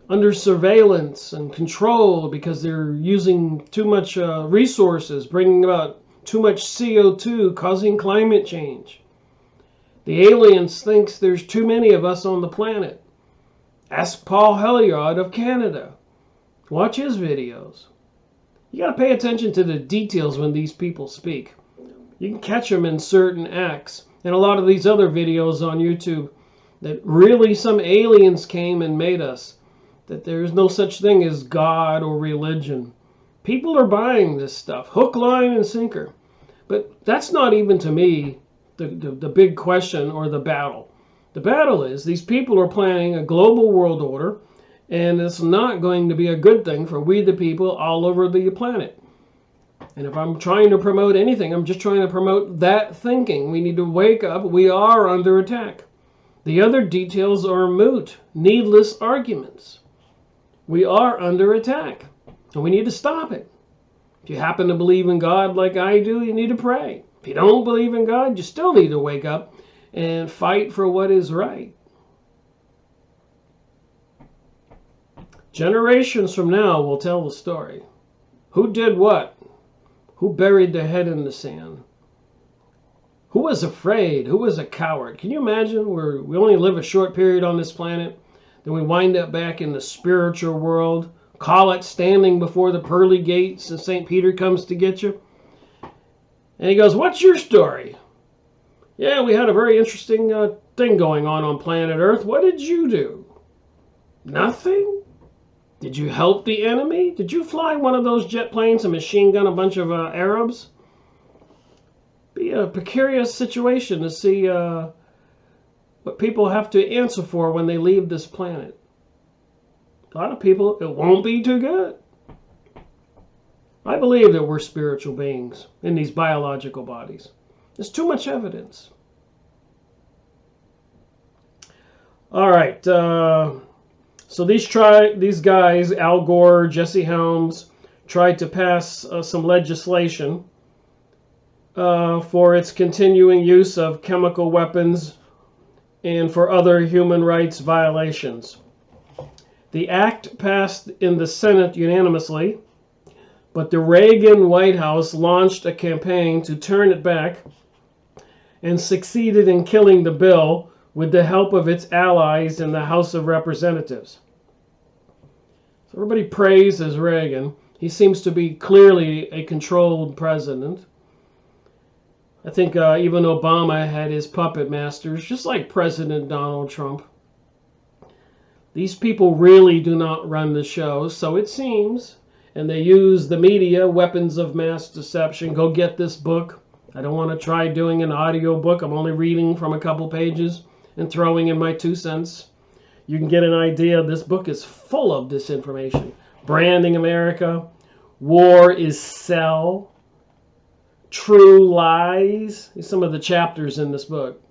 under surveillance and control because they're using too much resources, bringing about too much CO2, causing climate change. The aliens thinks there's too many of us on the planet. Ask Paul Heliard of Canada. Watch his videos. You got to pay attention to the details when these people speak. You can catch them in certain acts. And a lot of these other videos on YouTube that really some aliens came and made us. That there's no such thing as God or religion. People are buying this stuff, hook, line, and sinker. But that's not even, to me, the big question or the battle. The battle is these people are planning a global world order, and it's not going to be a good thing for we the people all over the planet. And if I'm trying to promote anything, I'm just trying to promote that thinking. We need to wake up. We are under attack. The other details are moot, needless arguments. We are under attack, and we need to stop it. If you happen to believe in God like I do, you need to pray. If you don't believe in God, you still need to wake up and fight for what is right. Generations from now will tell the story. Who did what? Who buried their head in the sand? Who was afraid? Who was a coward? Can you imagine we only live a short period on this planet? Then we wind up back in the spiritual world. Call it standing before the pearly gates and St. Peter comes to get you. And he goes, "What's your story?" "Yeah, we had a very interesting thing going on planet Earth." "What did you do?" "Nothing." "Did you help the enemy? Did you fly one of those jet planes and machine gun a bunch of Arabs?" Be a precarious situation to see what people have to answer for when they leave this planet. A lot of people, it won't be too good. I believe that we're spiritual beings in these biological bodies. There's too much evidence. All right. So these guys, Al Gore, Jesse Helms, tried to pass some legislation for its continuing use of chemical weapons and for other human rights violations. The act passed in the Senate unanimously, but the Reagan White House launched a campaign to turn it back and succeeded in killing the bill with the help of its allies in the House of Representatives. So everybody praises Reagan. He seems to be clearly a controlled president. I think even Obama had his puppet masters, just like President Donald Trump. These people really do not run the show, so it seems, and they use the media, weapons of mass deception. Go get this book. I don't want to try doing an audio book. I'm only reading from a couple pages and throwing in my 2 cents. You can get an idea. This book is full of disinformation. Branding America, War is Sell, True Lies. These are some of the chapters in this book.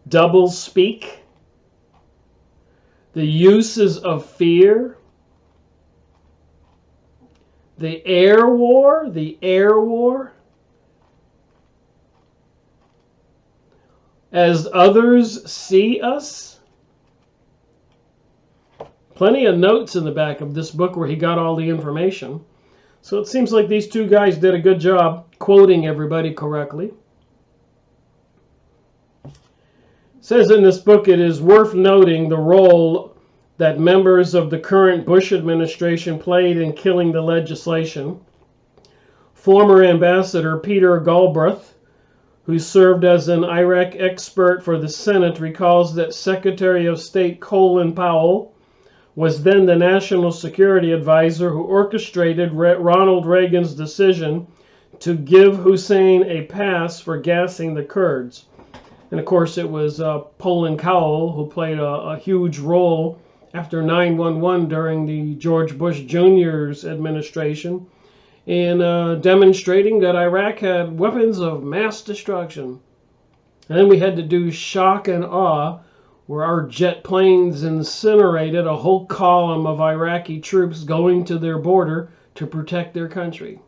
Double Speak, The Uses of Fear, The Air War, As Others See Us. Plenty of notes in the back of this book where he got all the information. So it seems like these two guys did a good job quoting everybody correctly. It says in this book, it is worth noting the role that members of the current Bush administration played in killing the legislation. Former Ambassador Peter Galbraith, who served as an Iraq expert for the Senate, recalls that Secretary of State Colin Powell was then the National Security Advisor who orchestrated Ronald Reagan's decision to give Hussein a pass for gassing the Kurds. And of course it was Colin Powell who played a huge role after 9/11 during the George Bush Jr.'s administration in demonstrating that Iraq had weapons of mass destruction. And then we had to do shock and awe, where our jet planes incinerated a whole column of Iraqi troops going to their border to protect their country.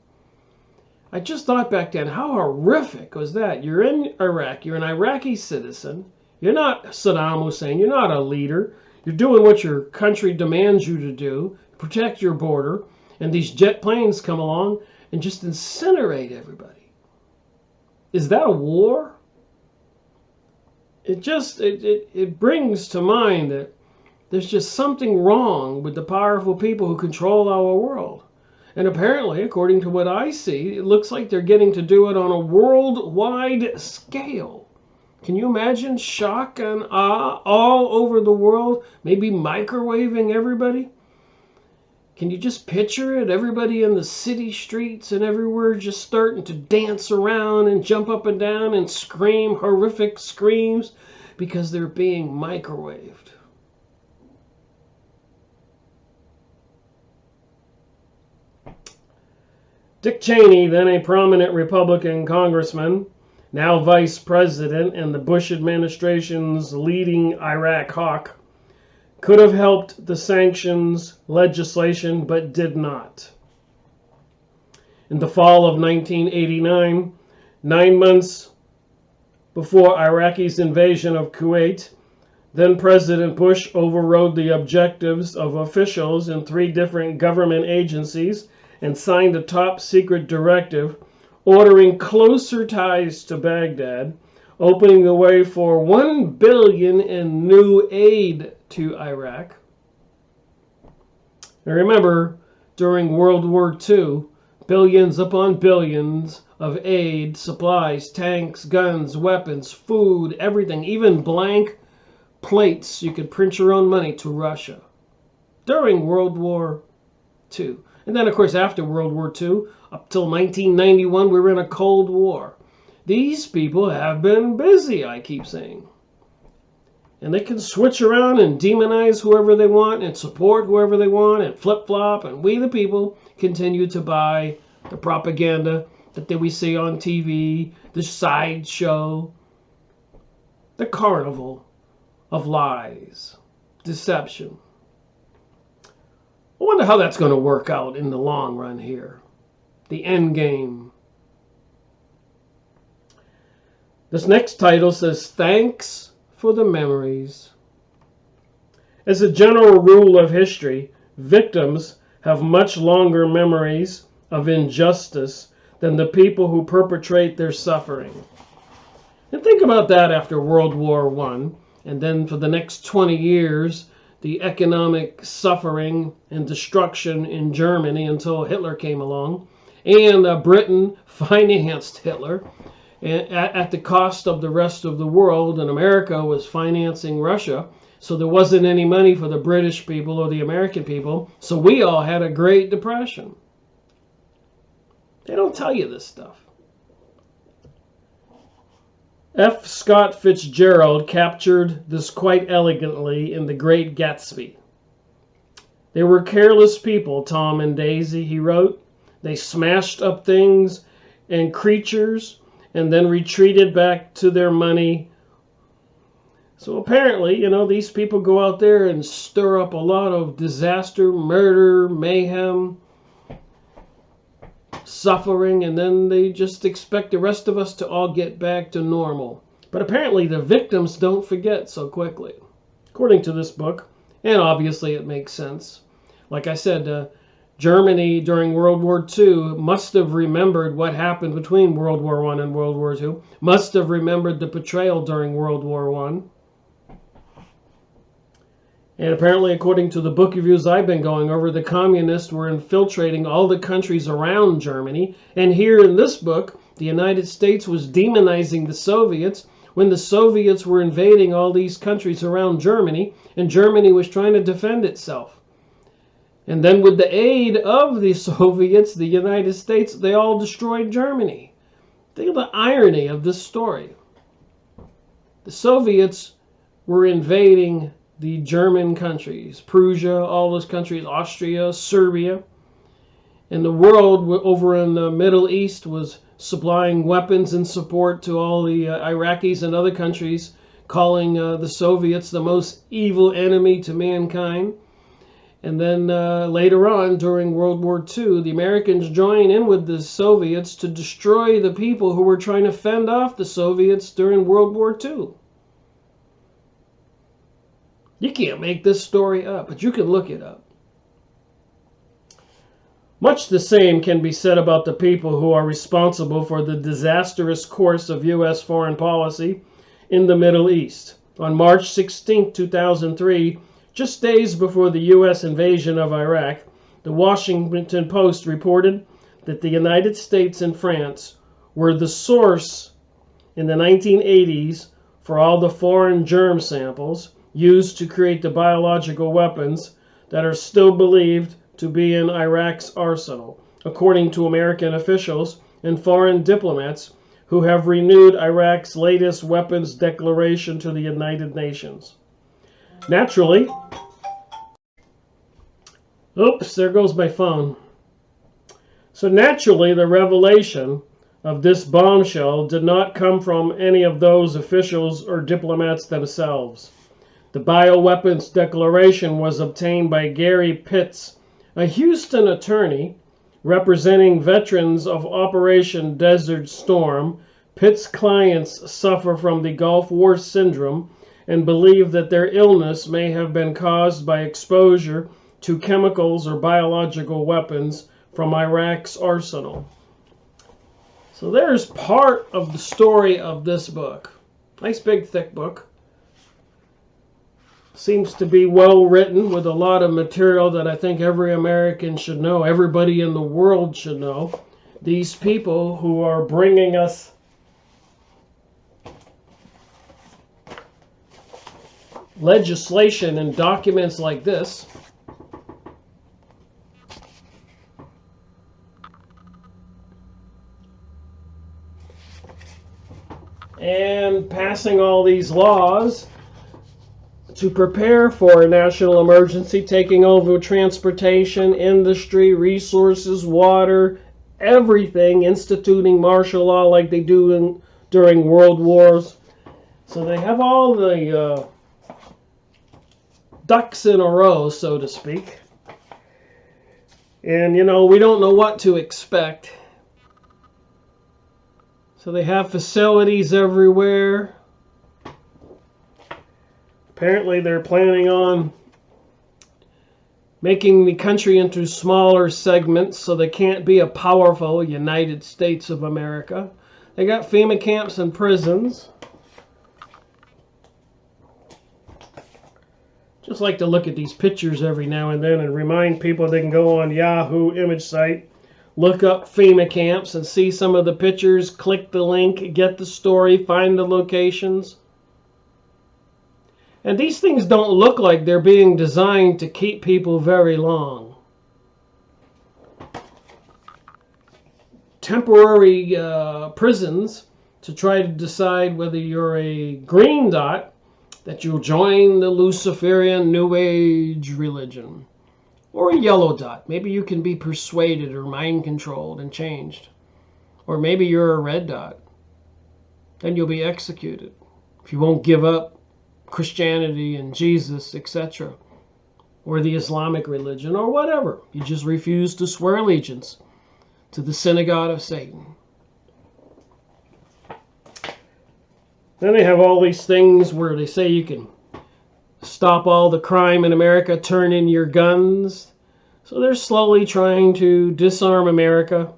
I just thought back then, how horrific was that? You're in Iraq, you're an Iraqi citizen, you're not Saddam Hussein, you're not a leader, you're doing what your country demands you to do, protect your border, and these jet planes come along and just incinerate everybody. Is that a war? It brings to mind that there's just something wrong with the powerful people who control our world. And apparently, according to what I see, it looks like they're getting to do it on a worldwide scale. Can you imagine shock and awe all over the world, maybe microwaving everybody? Can you just picture it? Everybody in the city streets and everywhere just starting to dance around and jump up and down and scream horrific screams because they're being microwaved. Dick Cheney, then a prominent Republican congressman, now vice president and the Bush administration's leading Iraq hawk, could have helped the sanctions legislation, but did not. In the fall of 1989, 9 months before Iraqi's invasion of Kuwait, then President Bush overrode the objectives of officials in 3 different government agencies and signed a top-secret directive ordering closer ties to Baghdad, opening the way for $1 billion in new aid to Iraq. And remember, during World War II, billions upon billions of aid, supplies, tanks, guns, weapons, food, everything, even blank plates, you could print your own money, to Russia during World War II. And then, of course, after World War II, up till 1991, we were in a Cold War. These people have been busy, I keep saying. And they can switch around and demonize whoever they want and support whoever they want and flip-flop. And we, the people, continue to buy the propaganda that we see on TV, the sideshow, the carnival of lies, deception. I wonder how that's going to work out in the long run here. The end game. This next title says, Thanks for the Memories. As a general rule of history, victims have much longer memories of injustice than the people who perpetrate their suffering. And think about that after World War I, and then for the next 20 years, the economic suffering and destruction in Germany until Hitler came along, and Britain financed Hitler at the cost of the rest of the world, and America was financing Russia, so there wasn't any money for the British people or the American people, so we all had a Great Depression. They don't tell you this stuff. F. Scott Fitzgerald captured this quite elegantly in The Great Gatsby. They were careless people, Tom and Daisy, he wrote. They smashed up things and creatures and then retreated back to their money. So apparently, you know, these people go out there and stir up a lot of disaster, murder, mayhem, suffering, and then they just expect the rest of us to all get back to normal. But apparently the victims don't forget so quickly, according to this book, and obviously it makes sense. Like I said, Germany during World War II must have remembered what happened between World War I and World War II, must have remembered the betrayal during World War I. And apparently, according to the book reviews I've been going over, the communists were infiltrating all the countries around Germany. And here in this book, the United States was demonizing the Soviets when the Soviets were invading all these countries around Germany, and Germany was trying to defend itself. And then with the aid of the Soviets, the United States, they all destroyed Germany. Think of the irony of this story. The Soviets were invading the German countries, Prussia, all those countries, Austria, Serbia. And the world over in the Middle East was supplying weapons and support to all the Iraqis and other countries, calling the Soviets the most evil enemy to mankind. And then later on, during World War II, the Americans joined in with the Soviets to destroy the people who were trying to fend off the Soviets during World War II. You can't make this story up, but you can look it up. Much the same can be said about the people who are responsible for the disastrous course of U.S. foreign policy in the Middle East. On March 16, 2003, just days before the U.S. invasion of Iraq, the Washington Post reported that the United States and France were the source in the 1980s for all the foreign germ samples used to create the biological weapons that are still believed to be in Iraq's arsenal, according to American officials and foreign diplomats who have renewed Iraq's latest weapons declaration to the United Nations. Naturally, oops, there goes my phone. So naturally, the revelation of this bombshell did not come from any of those officials or diplomats themselves. The bioweapons declaration was obtained by Gary Pitts, a Houston attorney representing veterans of Operation Desert Storm. Pitt's clients suffer from the Gulf War syndrome and believe that their illness may have been caused by exposure to chemicals or biological weapons from Iraq's arsenal. So there's part of the story of this book. Nice big thick book. Seems to be well written with a lot of material that I think every American should know, everybody in the world should know. These people who are bringing us legislation and documents like this and passing all these laws to prepare for a national emergency, taking over transportation, industry, resources, water, everything, instituting martial law like they do during world wars. So they have all the ducks in a row, so to speak. And, you know, we don't know what to expect. So they have facilities everywhere. Apparently they're planning on, making the country into smaller segments so they can't be a powerful United States of America. They got FEMA camps and prisons. Just like to look at these pictures every now and then and remind people they can go on Yahoo image site, look up FEMA camps and see some of the pictures, click the link, get the story, find the locations. And these things don't look like they're being designed to keep people very long. Temporary prisons to try to decide whether you're a green dot, that you'll join the Luciferian New Age religion, or a yellow dot. Maybe you can be persuaded or mind controlled and changed. Or maybe you're a red dot. Then you'll be executed if you won't give up Christianity and Jesus, etc., or the Islamic religion, or whatever. You just refuse to swear allegiance to the synagogue of Satan. Then they have all these things where they say you can stop all the crime in America, turn in your guns. So they're slowly trying to disarm America.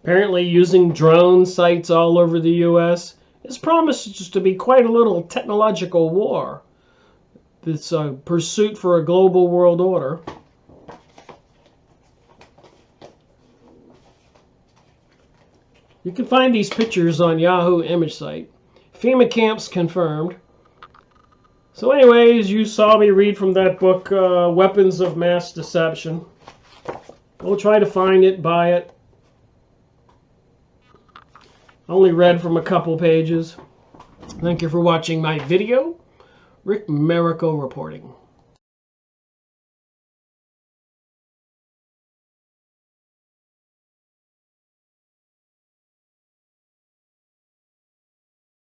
Apparently using drone sites all over the U.S. This promises to be quite a little technological war. It's a pursuit for a global world order. You can find these pictures on Yahoo image site. FEMA camps confirmed. So anyways, you saw me read from that book, Weapons of Mass Deception. Go try to find it, buy it. Only read from a couple pages. Thank you for watching my video. Rick Merico reporting.